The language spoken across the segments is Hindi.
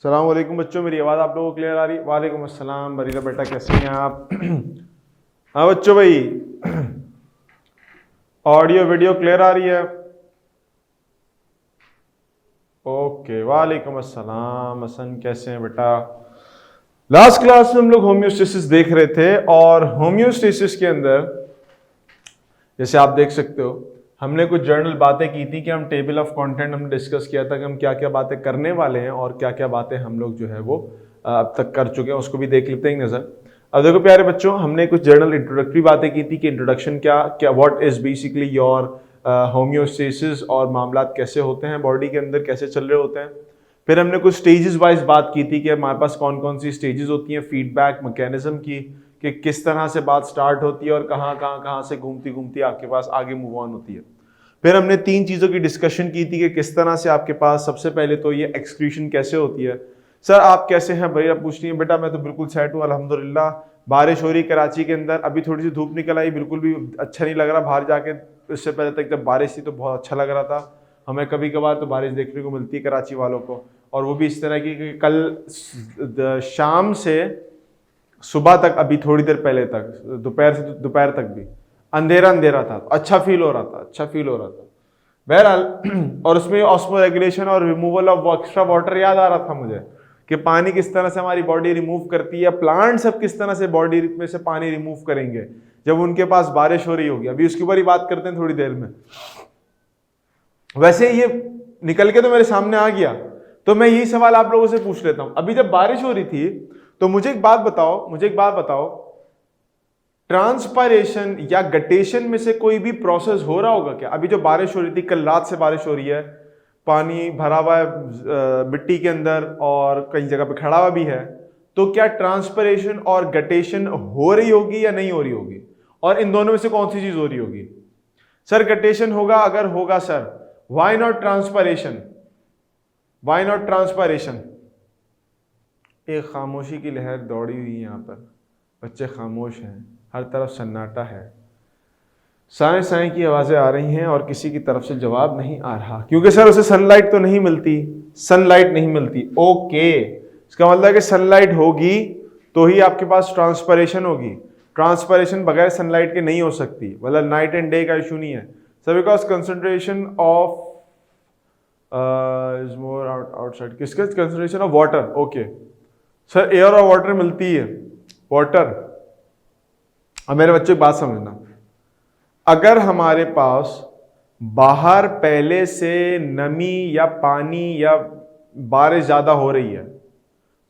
सलाम वालेकुम बच्चों, मेरी आवाज़ आप लोगों को क्लियर आ रही है? वालेकुम अस्सलाम। बरीला बेटा कैसे हैं आप? हाँ बच्चों भाई, ऑडियो वीडियो क्लियर आ रही है? ओके, वालेकुम अस्सलाम। हसन कैसे हैं बेटा? लास्ट क्लास में हम लोग होम्योस्टेसिस देख रहे थे और होम्योस्टेसिस के अंदर जैसे आप देख सकते हो हमने कुछ जर्नल बातें की थी कि हम टेबल ऑफ कंटेंट हमने डिस्कस किया था कि हम क्या क्या बातें करने वाले हैं और क्या क्या बातें हम लोग जो है वो अब तक कर चुके हैं, उसको भी देख लेते हैं नज़र। अब देखो प्यारे बच्चों, हमने कुछ जर्नल इंट्रोडक्टरी बातें की थी कि इंट्रोडक्शन क्या क्या what is basically your homeostasis और मामलात कैसे होते हैं बॉडी के अंदर, कैसे चल रहे होते हैं। फिर हमने कुछ स्टेजेस वाइज बात की थी कि हमारे पास कौन कौन सी स्टेजेस होती हैं फीडबैक मैकेनिज्म की, कि किस तरह से बात स्टार्ट होती है और कहाँ से घूमती घूमती आपके पास आगे मूव ऑन होती है। फिर हमने तीन चीज़ों की डिस्कशन की थी कि किस तरह से आपके पास सबसे पहले तो ये एक्सक्रीशन कैसे होती है। सर आप कैसे हैं भैया? पूछ रही है बेटा मैं तो बिल्कुल सेट हूँ अल्हम्दुलिल्लाह। बारिश हो रही कराची के अंदर, अभी थोड़ी सी धूप निकल आई, बिल्कुल भी अच्छा नहीं लग रहा बाहर जाके। इससे पहले तक जब बारिश थी तो बहुत अच्छा लग रहा था। हमें कभी कभार तो बारिश देखने को मिलती है कराची वालों को, और वो भी इस तरह की कि कल शाम से सुबह तक, अभी थोड़ी देर पहले तक, दोपहर से दोपहर तक भी अंधेरा अंधेरा था, अच्छा फील हो रहा था, अच्छा फील हो रहा था बहरहाल। और उसमें ऑस्मो रेगुलेशन और रिमूवल ऑफ एक्स्ट्रा वाटर याद आ रहा था मुझे कि पानी किस तरह से हमारी बॉडी रिमूव करती है, प्लांट सब किस तरह से बॉडी में से पानी रिमूव करेंगे जब उनके पास बारिश हो रही होगी। अभी उसके ऊपर ही बात करते हैं थोड़ी देर में। वैसे ये निकल के तो मेरे सामने आ गया, तो मैं यही सवाल आप लोगों से पूछ लेता हूं। अभी जब बारिश हो रही थी तो मुझे एक बात बताओ, ट्रांसपायरेशन या गटेशन में से कोई भी प्रोसेस हो रहा होगा क्या? अभी जो बारिश हो रही थी, कल रात से बारिश हो रही है, पानी भरा हुआ है मिट्टी के अंदर और कई जगह पे खड़ा हुआ भी है, तो क्या ट्रांसपायरेशन और गटेशन हो रही होगी या नहीं हो रही होगी? और इन दोनों में से कौन सी चीज हो रही होगी? सर गटेशन होगा। अगर होगा sir, why not transpiration? Why not transpiration? एक खामोशी की लहर दौड़ी हुई है यहाँ पर, बच्चे खामोश हैं, हर तरफ सन्नाटा है, साए साए की आवाज़ें आ रही हैं और किसी की तरफ से जवाब नहीं आ रहा, क्योंकि सर उसे सनलाइट तो नहीं मिलती, सनलाइट नहीं मिलती। ओके, इसका मतलब है कि सनलाइट होगी तो ही आपके पास ट्रांसपायरेशन होगी। ट्रांसपायरेशन बगैर सनलाइट के नहीं हो सकती, मतलब नाइट एंड डे का इशू नहीं है sir, because concentration of is more outside. किसके? Concentration of water. Okay sir, air और वाटर मिलती है, वाटर। अब मेरे बच्चों की बात समझना, अगर हमारे पास बाहर पहले से नमी या पानी या बारिश ज्यादा हो रही है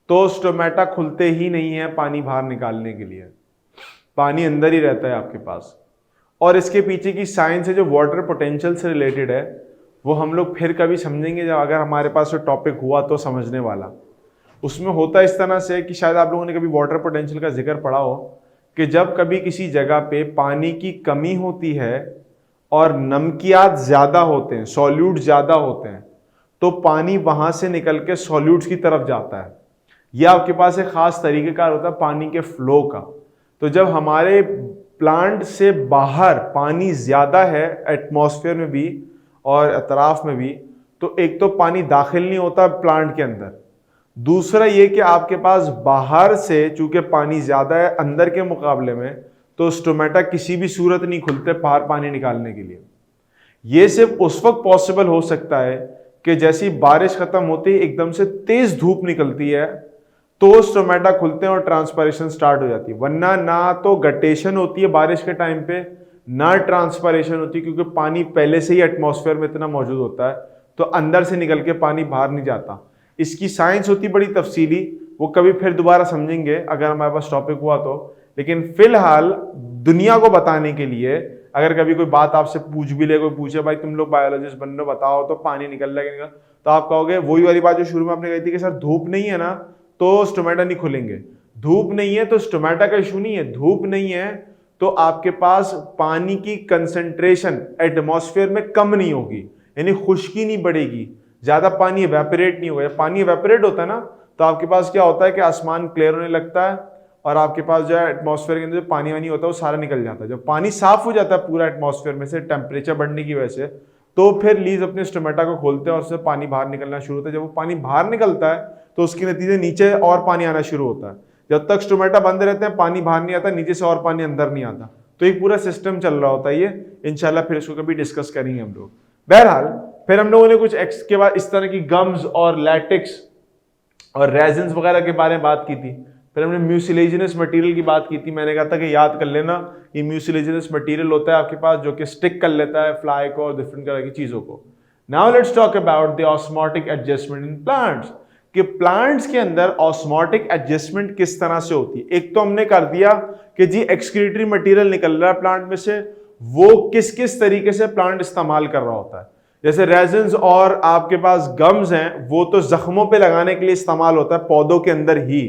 तो स्टोमेटा खुलते ही नहीं है पानी बाहर निकालने के लिए, पानी अंदर ही रहता है आपके पास। और इसके पीछे की साइंस है जो वाटर पोटेंशियल से रिलेटेड है, वो हम लोग फिर कभी समझेंगे जब अगर हमारे पास वो टॉपिक हुआ तो समझने वाला। उसमें होता इस तरह से कि शायद आप लोगों ने कभी वाटर पोटेंशियल का जिक्र पढ़ा हो कि जब कभी किसी जगह पे पानी की कमी होती है और नमकियात ज्यादा होते हैं, सॉल्यूट ज्यादा होते हैं, तो पानी वहां से निकल के सॉल्यूट्स की तरफ जाता है। यह आपके पास एक खास तरीकेकार होता है पानी के फ्लो का। तो जब हमारे प्लांट से बाहर पानी ज्यादा है एटमॉस्फेयर में भी और अतराफ में भी, तो एक तो पानी दाखिल नहीं होता प्लांट के अंदर, दूसरा ये कि आपके पास बाहर से चूंकि पानी ज्यादा है अंदर के मुकाबले में, तो स्टोमेटा किसी भी सूरत नहीं खुलते बाहर पानी निकालने के लिए। ये सिर्फ उस वक्त पॉसिबल हो सकता है कि जैसी बारिश खत्म होती है एकदम से तेज धूप निकलती है तो स्टोमेटा खुलते हैं और ट्रांसपायरेशन स्टार्ट हो जाती है, वरना ना तो गटेशन होती है बारिश के टाइम पे, ना ट्रांसपायरेशन होती है, क्योंकि पानी पहले से ही एटमॉस्फेयर में इतना मौजूद होता है तो अंदर से निकल के पानी बाहर नहीं जाता। इसकी साइंस होती बड़ी तफसीली, वो कभी फिर दोबारा समझेंगे अगर हमारे पास टॉपिक हुआ तो। लेकिन फिलहाल दुनिया को बताने के लिए अगर कभी कोई बात आपसे पूछ भी ले, कोई पूछे भाई तुम लोग बायोलॉजिस्ट बन रहे हो बताओ तो पानी निकल लगेगा, तो आप कहोगे वही वाली बात जो शुरू में आपने कही थी कि सर धूप नहीं है ना तो स्टोमेटा नहीं खुलेंगे। धूप नहीं है तो स्टोमेटा का इशू नहीं है, धूप नहीं है तो आपके पास पानी की कंसंट्रेशन एटमॉस्फेयर में कम नहीं होगी, यानी खुश्की नहीं बढ़ेगी, ज्यादा पानी एवेपोरेट नहीं होगा। पानी एवेपोरेट होता है ना तो आपके पास क्या होता है कि आसमान क्लियर होने लगता है और आपके पास जो है एटमॉस्फेयर के अंदर जो पानी वानी होता है वो सारा निकल जाता है। जब पानी साफ हो जाता है पूरा एटमॉस्फेयर में से टेम्परेचर बढ़ने की वजह से, तो फिर लीज अपने स्टोमेटा को खोलते हैं और उससे पानी बाहर निकलना शुरू होता है। जब वो पानी बाहर निकलता है तो उसके नतीजे नीचे और पानी आना शुरू होता है। जब तक स्टोमेटा बंद रहते हैं पानी बाहर नहीं आता, नीचे से और पानी अंदर नहीं आता। तो एक पूरा सिस्टम चल रहा होता है ये। इंशाल्लाह फिर इसको कभी डिस्कस करेंगे हम लोग। बहरहाल फिर हम लोगों ने कुछ एक्स के बाद इस तरह की गम्स और लैटेक्स और रेजिन्स वगैरह के बारे में बात की थी। फिर हमने म्यूसिलेजिनस मटेरियल की बात की थी। मैंने कहा था कि याद कर लेना, ये म्यूसिलेजिनस मटेरियल होता है आपके पास जो कि स्टिक कर लेता है फ्लाई को और डिफरेंट तरह की चीजों को। Now let's talk about the osmotic adjustment in plants, कि प्लांट्स के अंदर ऑस्मोटिक एडजस्टमेंट किस तरह से होती है। एक तो हमने कर दिया कि जी एक्सक्रीटरी मटेरियल निकल रहा है प्लांट में से, वो किस किस तरीके से प्लांट इस्तेमाल कर रहा होता है। जैसे रेजिन्स और आपके पास गम्स हैं, वो तो जख्मों पे लगाने के लिए इस्तेमाल होता है पौधों के अंदर ही,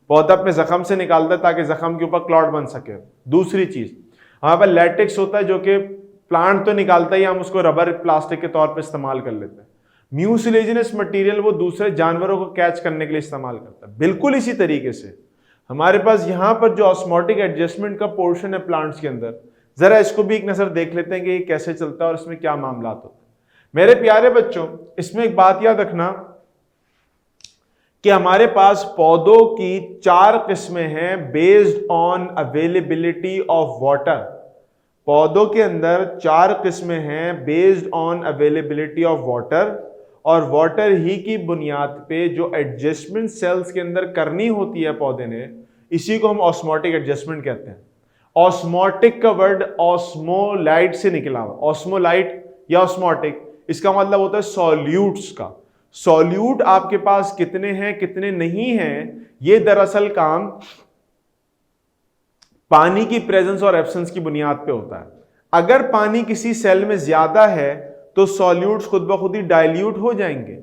पौधा अपने जख्म से निकालता है ताकि जख्म के ऊपर क्लॉट बन सके। दूसरी चीज हमारे पास लैटेक्स होता है जो कि प्लांट तो निकालता ही, हम उसको रबर प्लास्टिक के तौर पे इस्तेमाल कर लेते हैं। म्यूसिलेजिनस मटेरियल वो दूसरे जानवरों को कैच करने के लिए इस्तेमाल करता है। बिल्कुल इसी तरीके से हमारे पास यहां पर जो ऑस्मोटिक एडजस्टमेंट का पोर्शन है प्लांट्स के अंदर, जरा इसको भी एक नजर देख लेते हैं कि ये कैसे चलता है और इसमें क्या मामला होते हैं। मेरे प्यारे बच्चों, इसमें एक बात याद रखना कि हमारे पास पौधों की 4 किस्में हैं based on availability of water. पौधों के अंदर 4 किस्में हैं based on availability of water, और वाटर ही की बुनियाद पे जो एडजस्टमेंट सेल्स के अंदर करनी होती है पौधे ने, इसी को हम ऑस्मोटिक एडजस्टमेंट कहते हैं। ऑस्मोटिक का वर्ड ऑस्मोलाइट से निकला हुआ। ऑस्मोलाइट या ऑस्मोटिक, इसका मतलब होता है सॉल्यूट्स का। सॉल्यूट आपके पास कितने हैं कितने नहीं हैं, ये दरअसल काम पानी की प्रेजेंस और एब्सेंस की बुनियाद पे होता है। अगर पानी किसी सेल में ज्यादा है तो सॉल्यूट्स खुद ब खुद ही डाइल्यूट हो जाएंगे।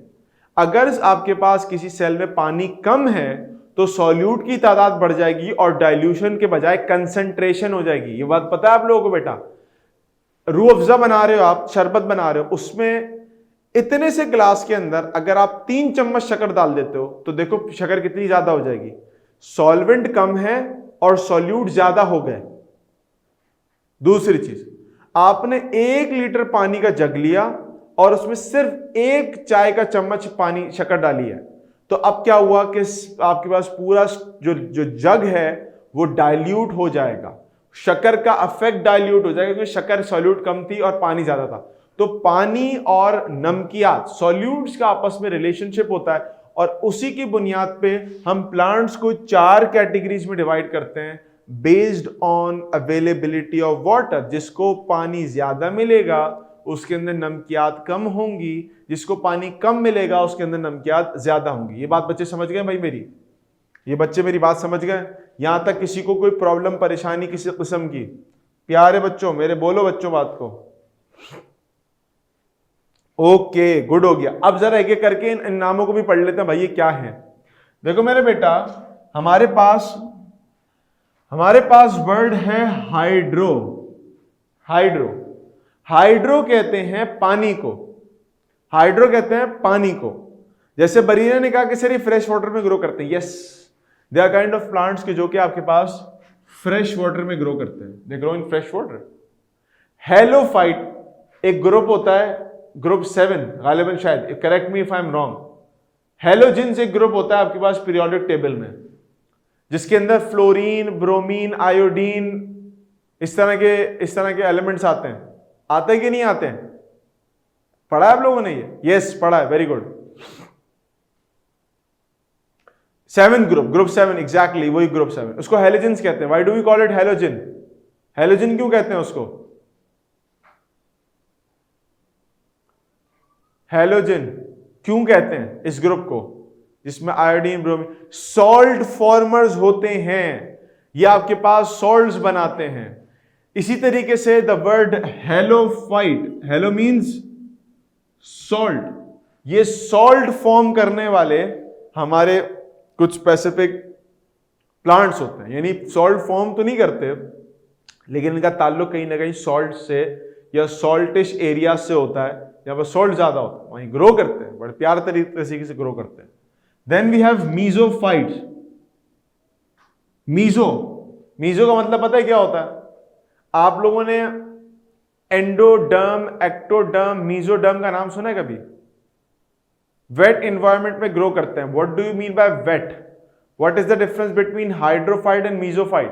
अगर आपके पास किसी सेल में पानी कम है तो सॉल्यूट की तादाद बढ़ जाएगी और डाइल्यूशन के बजाय कंसंट्रेशन हो जाएगी। ये बात पता है आप लोगों को बेटा? रूह अफ़ज़ा बना रहे हो आप, शरबत बना रहे हो, उसमें इतने से ग्लास के अंदर अगर आप 3 चम्मच शक्कर डाल देते हो तो देखो शक्कर कितनी ज्यादा हो जाएगी। सॉल्वेंट कम है और सॉल्यूट ज्यादा हो गए। दूसरी चीज, आपने 1 लीटर पानी का जग लिया और उसमें सिर्फ 1 चाय का चम्मच पानी शक्कर डाली है, तो अब क्या हुआ कि आपके पास पूरा जो जग है वो डाइल्यूट हो जाएगा। शक्कर का अफेक्ट डाइल्यूट हो जाएगा क्योंकि शक्कर सॉल्यूट कम थी और पानी ज्यादा था। तो पानी और नमकियात सॉल्यूट्स का आपस में रिलेशनशिप होता है और उसी की बुनियाद पे हम प्लांट्स को 4 कैटेगरीज में डिवाइड करते हैं based on availability of water. जिसको पानी ज्यादा मिलेगा उसके अंदर नमकियात कम होंगी, जिसको पानी कम मिलेगा उसके अंदर नमकियात ज्यादा होंगी। ये बात बच्चे समझ गए भाई मेरी? ये बच्चे मेरी बात समझ गए? यहां तक किसी को कोई प्रॉब्लम परेशानी किसी किस्म की? प्यारे बच्चों मेरे, बोलो बच्चों बात को। ओके, गुड हो गया। अब जरा एक एक करके इन नामों को भी पढ़ लेते हैं भाई, ये क्या है। देखो मेरे बेटा, हमारे पास वर्ड है हाइड्रो। हाइड्रो हाइड्रो कहते हैं पानी को। हाइड्रो कहते हैं पानी को। जैसे बरीना ने कहा कि सर ये फ्रेश वाटर में ग्रो करते हैं। Yes, they are kind of plants के जो कि आपके पास फ्रेश वाटर में ग्रो करते हैं। They grow in fresh water. Halophyte एक ग्रुप होता है, ग्रुप 7 गालिबन, शायद correct me if I am wrong. Halogens एक ग्रुप होता है आपके पास पीरियोडिक टेबल में, जिसके अंदर फ्लोरीन, ब्रोमीन, आयोडीन, इस तरह के एलिमेंट्स आते हैं। आते हैं कि नहीं आते हैं? पढ़ा है आप लोगों ने ये? यस, पढ़ा है, वेरी गुड। 7 ग्रुप 7 एग्जैक्टली, वही ग्रुप 7, उसको हेलोजिन्स कहते हैं। Why do we call it halogen? Halogen क्यों कहते हैं उसको? हेलोजन क्यों कहते हैं इस ग्रुप को जिसमें आयोडीन, ब्रोमीन, सॉल्ट फॉर्मर्स होते हैं। ये आपके पास सॉल्ट्स बनाते हैं। इसी तरीके से the word halophyte, hello means salt, ये सॉल्ट फॉर्म करने वाले हमारे कुछ स्पेसिफिक प्लांट्स होते हैं। यानी सॉल्ट फॉर्म तो नहीं करते लेकिन इनका ताल्लुक कहीं ना कहीं सॉल्ट से या सॉल्टिश एरिया से होता है, जहां पर सॉल्ट ज्यादा होता है वहीं ग्रो करते हैं, बड़े प्यार तरीके से ग्रो करते हैं। Then we have mesophytes. Meso का मतलब पता है क्या होता है? आप लोगों ने एंडोडर्म, एक्टोडर्म, मीजोडर्म का नाम सुना है कभी? वेट इन्वायरमेंट में ग्रो करते हैं। What do you mean by wet? What is the difference between hydrophyte and mesophyte?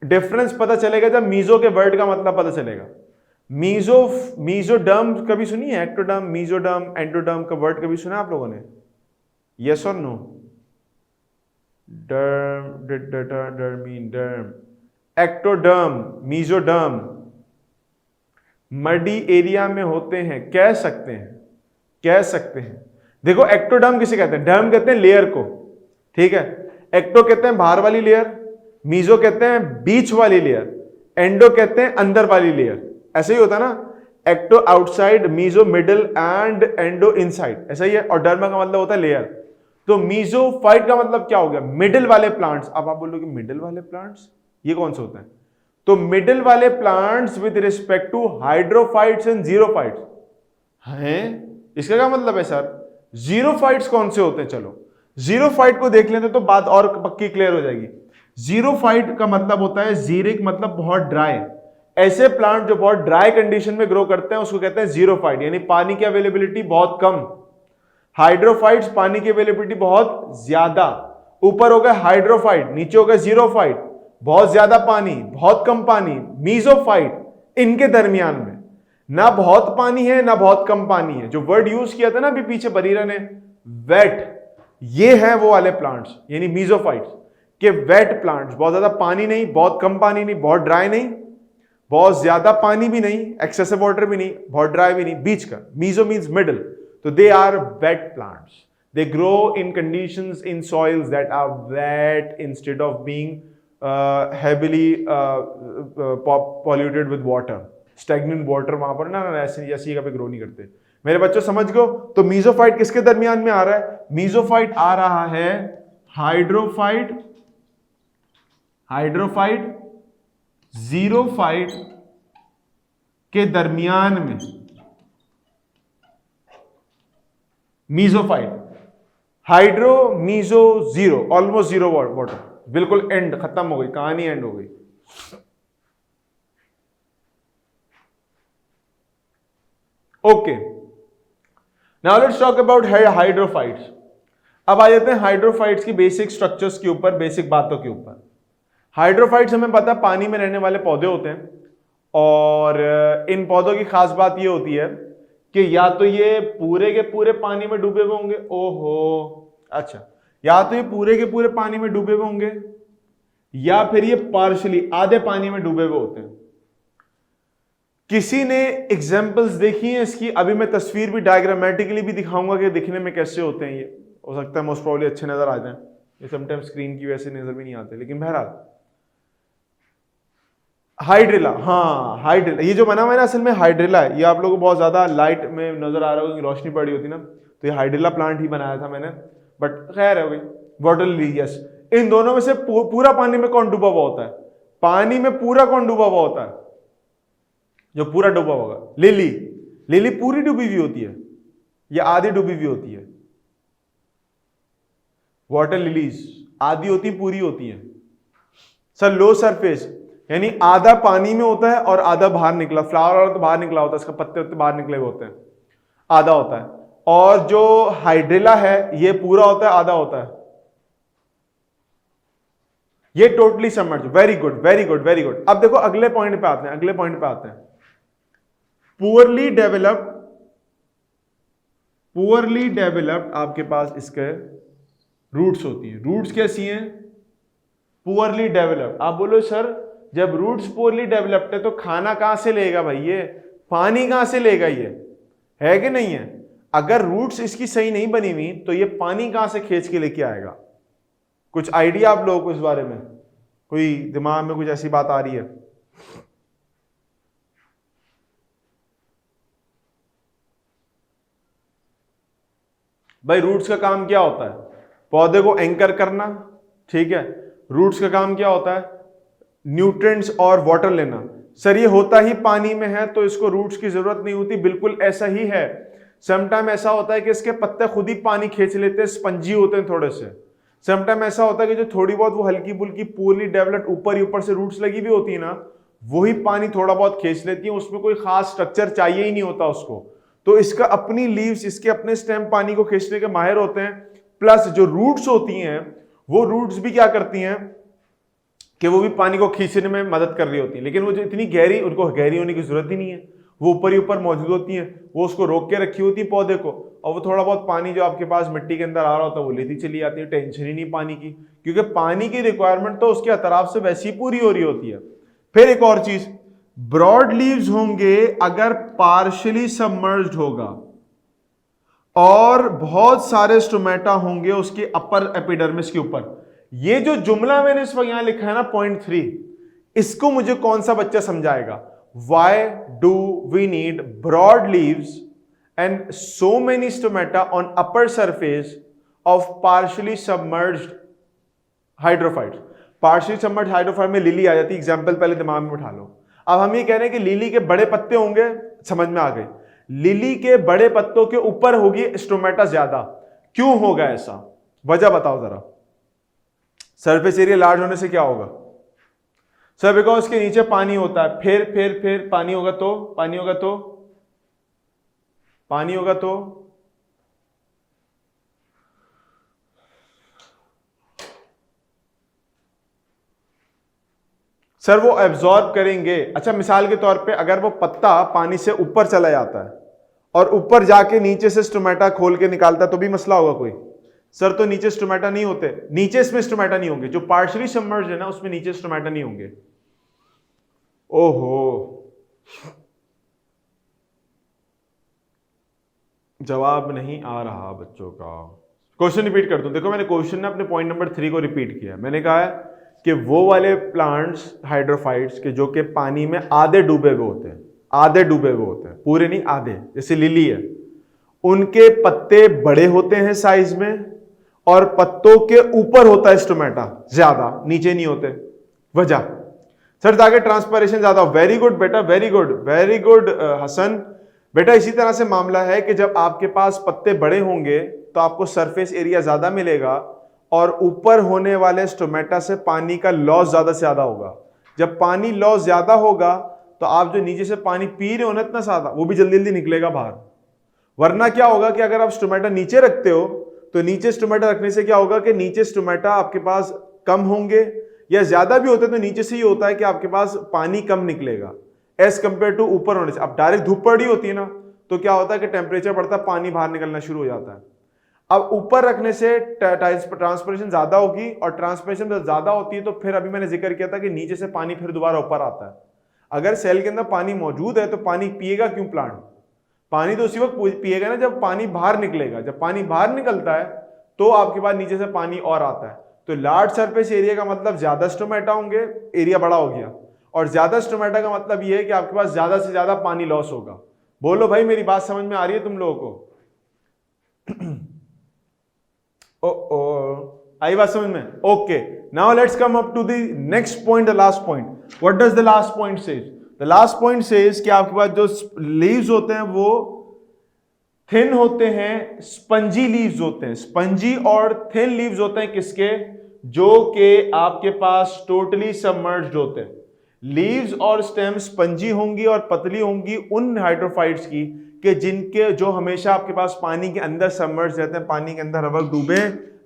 Difference पता चलेगा जब मीजो के वर्ड का मतलब पता चलेगा। मीजोडर्म कभी सुनी है? एक्टोडर्म, मीजोडर्म, एंडोडर्म का वर्ड कभी सुना है आप लोगों ने? यस और no? डर्म, ectoderm, mesoderm muddy area में होते हैं, कह सकते हैं, कह सकते हैं। देखो एक्टोडर्म किसे कहते हैं? डर्म कहते हैं लेयर को, ठीक है। एक्टो कहते हैं बाहर वाली लेयर, मीजो कहते हैं बीच वाली लेयर, एंडो कहते हैं अंदर वाली लेयर। ऐसे ही होता है ना, ecto outside, meso middle and endo inside, ऐसा ही है। और डर्मा का मतलब होता है लेयर। तो मीजोफाइट का मतलब क्या हो गया? मिडिल वाले प्लांट्स। अब आप बोलोगे मिडिल वाले प्लांट्स ये कौन से होते हैं? तो मिडिल वाले plants with respect to hydrophytes and xerophytes हैं। इसका क्या मतलब है सर? जीरोफाइट्स कौन से होते हैं? चलो जीरोफाइट को देख लेते तो बात और पक्की क्लियर हो जाएगी। जीरोफाइट का मतलब होता है जीरिक, मतलब बहुत ड्राई। ऐसे प्लांट जो बहुत ड्राई कंडीशन में ग्रो करते हैं उसको कहते हैं जीरोफाइट, यानी पानी की अवेलेबिलिटी बहुत कम। हाइड्रोफाइट्स पानी की अवेलेबिलिटी बहुत ज्यादा। ऊपर हो गया हाइड्रोफाइट, नीचे हो गया जीरोफाइट, बहुत ज्यादा पानी, बहुत कम पानी। मीजोफाइट इनके दरमियान में, ना बहुत पानी है ना बहुत कम पानी है। जो वर्ड यूज किया था ना अभी पीछे बरीरा ने, वेट, ये है वो वाले प्लांट्स, यानी मीजोफाइट्स के वेट प्लांट्स। बहुत ज्यादा पानी नहीं, बहुत कम पानी नहीं, बहुत ड्राई नहीं, बहुत ज्यादा पानी भी नहीं, एक्सेसिव वाटर भी नहीं, बहुत ड्राई भी नहीं, बीच का। Meso means middle. तो they are wet plants. They grow in conditions in soils that are wet instead of being heavily polluted with water, stagnant water वहां पर ना ऐसी जैसी जगह पे ग्रो नहीं करते। मेरे बच्चों समझ गो? तो मीजोफाइट किसके दरमियान में आ रहा है? मीजोफाइट आ रहा है हाइड्रोफाइट, जीरोफाइट के दरमियान में। Mesophyte, hydro, meso, xero, almost zero water, बिल्कुल एंड, खत्म हो गई कहानी, एंड हो गई। Okay, now let's talk about hydrophytes. अब आ जाते हैं हाइड्रोफाइट्स की बेसिक स्ट्रक्चर्स के ऊपर, बेसिक बातों के ऊपर। हाइड्रोफाइट्स हमें पता है पानी में रहने वाले पौधे होते हैं, और इन पौधों की खास बात ये होती है कि या तो ये पूरे के पूरे पानी में डूबे हुए होंगे, ओहो अच्छा, या तो ये पूरे के पूरे पानी में डूबे हुए होंगे, या फिर ये पार्शली आधे पानी में डूबे हुए होते हैं। किसी ने एग्जांपल्स देखी हैं इसकी? अभी मैं तस्वीर भी डायग्रामेटिकली भी दिखाऊंगा कि दिखने में कैसे होते हैं। ये हो सकता है मोस्ट प्रॉब्ली अच्छे नजर आ जाएं, ये समटाइम स्क्रीन की वजह से नजर भी नहीं आते, लेकिन बहरहाल हाइड्रिला, हाँ हाइड्रिला, ये जो बना हुआ है ना असल में हाइड्रिला है। ये आप लोगों को बहुत ज्यादा लाइट में नजर आ रहा होगा, रोशनी पड़ी होती ना, तो ये हाइड्रिला प्लांट ही बनाया था मैंने, बट खैर है भाई। Water lily, yes. इन दोनों में से पूरा पानी में कौन डूबा हुआ होता है? पानी में पूरा कौन डूबा हुआ होता है? जो पूरा डूबा होगा, लिली। लिली पूरी डूबी हुई होती है या आधी डूबी हुई होती है? वाटर लिलीज आधी होती, पूरी होती है। सर लो सरफेस, यानी आधा पानी में होता है और आधा बाहर निकला। फ्लावर तो बाहर निकला होता है, इसका पत्ते उत्ते बाहर निकले हुए होते हैं, आधा होता है। और जो हाइड्रिला है ये पूरा होता है, आधा होता है। ये totally submerge. Very good, very good, very good. अब देखो अगले पॉइंट पे आते हैं, अगले पॉइंट पे आते हैं। पुअरली डेवलप्ड आपके पास इसके रूट्स होती हैं। रूट्स कैसी हैं? Poorly developed. आप बोलो सर जब रूट्स पुअरली डेवलप्ड है तो खाना कहां से लेगा भाई? ये पानी कहां से लेगा? ये है कि नहीं है? अगर रूट्स इसकी सही नहीं बनी हुई तो ये पानी कहां से खींच के लेके आएगा? कुछ आइडिया आप लोगों को इस बारे में? कोई दिमाग में कुछ ऐसी बात आ रही है? भाई रूट्स का काम क्या होता है? पौधे को एंकर करना, ठीक है। रूट्स का काम क्या होता है? न्यूट्रिएंट्स और वाटर लेना। सर ये होता ही पानी में है तो इसको रूट्स की जरूरत नहीं होती, बिल्कुल ऐसा ही है। समटाइम ऐसा होता है कि इसके पत्ते खुद ही पानी खींच लेते हैं, स्पंजी होते हैं थोड़े से। समटाइम ऐसा होता है कि जो थोड़ी बहुत वो हल्की बुल्की पूरी डेवलप्ड ऊपर ही ऊपर से रूट्स लगी हुई होती है ना, वही पानी थोड़ा बहुत खींच लेती है, उसमें कोई खास स्ट्रक्चर चाहिए ही नहीं होता उसको। तो इसका अपनी लीव्स, इसके अपने स्टेम पानी को खींचने के माहिर होते हैं, प्लस जो रूट्स होती हैं वो रूट्स भी क्या करती हैं कि वो भी पानी को खींचने में मदद कर रही होती है, लेकिन वो जो इतनी गहरी, उनको गहरी होने की जरूरत ही नहीं है, वो ऊपर ही ऊपर मौजूद होती हैं, वो उसको रोक के रखी होती है पौधे को, और वो थोड़ा बहुत पानी जो आपके पास मिट्टी के अंदर आ रहा होता है वो लेती चली आती है, टेंशन ही नहीं पानी की, क्योंकि पानी की रिक्वायरमेंट तो उसके अतराफ से वैसी ही पूरी हो रही होती है। फिर एक और चीज, ब्रॉड लीव्स होंगे अगर पार्शियली सबमर्ज्ड होगा, और बहुत सारे स्टोमेटा होंगे उसके अपर एपिडर्मिस के ऊपर। ये जो जुमला मैंने इस वक्त यहां लिखा है ना पॉइंट 3, इसको मुझे कौन सा बच्चा समझाएगा? Why do we need broad leaves and so many stomata on upper surface of partially submerged hydrophytes? Partially submerged hydrophyte में लिली आ जाती है, एग्जाम्पल पहले दिमाग में उठा लो। अब हम ये कह रहे हैं कि लिली के बड़े पत्ते होंगे, समझ में आ गए, लिली के बड़े पत्तों के ऊपर होगी स्टोमेटा ज्यादा। क्यों होगा ऐसा? वजह बताओ जरा। सरफेस एरिया लार्ज होने से क्या होगा? सर बिकॉज उसके नीचे पानी होता है, फिर पानी होगा तो पानी होगा तो सर वो एब्जॉर्ब करेंगे। अच्छा मिसाल के तौर पे अगर वो पत्ता पानी से ऊपर चला जाता है और ऊपर जाके नीचे से स्टोमेटा खोल के निकालता है तो भी मसला होगा कोई? सर तो नीचे स्टोमेटा नहीं होते, नीचे इसमें स्टोमेटा नहीं होंगे, जो पार्शियली सबमर्ज्ड है ना उसमें नीचे स्टोमेटा नहीं होंगे। ओहो, जवाब नहीं आ रहा बच्चों का। क्वेश्चन रिपीट कर दूं, देखो मैंने क्वेश्चन ने अपने पॉइंट नंबर 3 को रिपीट किया। मैंने कहा है कि वो वाले प्लांट्स हाइड्रोफाइट्स के जो कि पानी में आधे डूबे हुए होते हैं, आधे डूबे हुए होते हैं, पूरे नहीं आधे, जैसे लिली है, उनके पत्ते बड़े होते हैं साइज में और पत्तों के ऊपर होता है स्टोमेटा ज्यादा, नीचे नहीं होते। वजह सर ताकि ट्रांसपरेशन ज्यादा हो। वेरी गुड बेटा, वेरी गुड हसन बेटा। इसी तरह से मामला है कि जब आपके पास पत्ते बड़े होंगे तो आपको सरफेस एरिया ज्यादा मिलेगा और ऊपर होने वाले स्टोमेटा से पानी का लॉस ज्यादा से ज्यादा होगा। जब पानी लॉस ज्यादा होगा तो आप जो नीचे से पानी पी रहे हो ना इतना ज्यादा, वो भी जल्दी जल्दी निकलेगा बाहर। वरना क्या होगा कि अगर आप स्टोमेटा नीचे रखते हो तो नीचे स्टोमेटा रखने से क्या होगा कि नीचे स्टोमेटा आपके पास कम होंगे, या ज्यादा भी होते तो नीचे से ही होता है कि आपके पास पानी कम निकलेगा एज कंपेयर टू ऊपर होने से। अब डायरेक्ट धूप पड़ी होती है ना तो क्या होता है कि टेम्परेचर बढ़ता है, पानी बाहर निकलना शुरू हो जाता है। अब ऊपर रखने से ट्रांसपिरेशन ज्यादा होगी, और ट्रांसपिरेशन जब ज्यादा होती है तो फिर अभी मैंने जिक्र किया था कि नीचे से पानी फिर दोबारा ऊपर आता है। अगर सेल के अंदर पानी मौजूद है तो पानी पिएगा क्यों प्लांट? पानी तो उसी वक्त पिएगा ना जब पानी बाहर निकलेगा। जब पानी बाहर निकलता है तो आपके पास नीचे से पानी और आता है। तो लार्ज सरफेस एरिया का मतलब ज्यादा स्टोमेटा होंगे, एरिया बड़ा हो गया, और ज्यादा स्टोमेटा का मतलब यह है कि आपके पास ज्यादा से ज्यादा पानी लॉस होगा। बोलो भाई मेरी बात समझ में आ रही है तुम लोगों को? आई बात समझ में? Okay, now let's come up to the next point, the last point. What does the last point says? The last point says कि आपके पास जो लीव्स होते हैं वो थिन होते हैं, स्पंजी लीव्स होते हैं। स्पंजी और थिन लीव्स होते हैं किसके? जो कि आपके पास टोटली सबमर्ज्ड होते हैं। लीव्स और स्टेम स्पंजी होंगी और पतली होंगी उन हाइड्रोफाइट्स की कि जिनके जो हमेशा आपके पास पानी के अंदर सबमर्ज रहते हैं, पानी के अंदर हर वक्त डूबे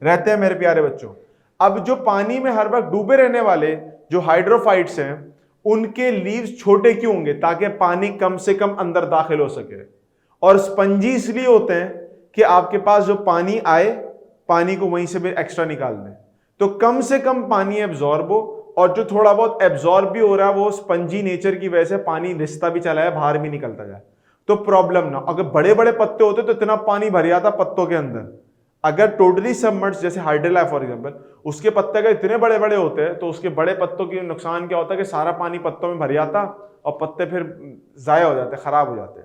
रहते हैं मेरे प्यारे बच्चों। अब जो पानी में हर वक्त डूबे रहने वाले जो हाइड्रोफाइट्स हैं उनके लीव्स छोटे क्यों होंगे? ताकि पानी कम से कम अंदर दाखिल हो सके। और स्पंजी इसलिए होते हैं कि आपके पास जो पानी आए, पानी को वहीं से भी एक्स्ट्रा निकाल दें, तो कम से कम पानी एब्जॉर्ब हो, और जो थोड़ा बहुत एब्जॉर्ब भी हो रहा है वो स्पंजी नेचर की वजह से पानी रिश्ता भी चला है, बाहर भी निकलता जाए, तो प्रॉब्लम ना। अगर बड़े बड़े पत्ते होते तो इतना पानी भर जाता पत्तों के अंदर। अगर टोटली सबमर्ज जैसे हाइड्रेला फॉर एग्जांपल, उसके पत्ते अगर इतने बड़े बड़े होते हैं तो उसके बड़े पत्तों की नुकसान क्या होता है कि सारा पानी पत्तों में भर जाता और पत्ते फिर जाया हो जाते, खराब हो जाते।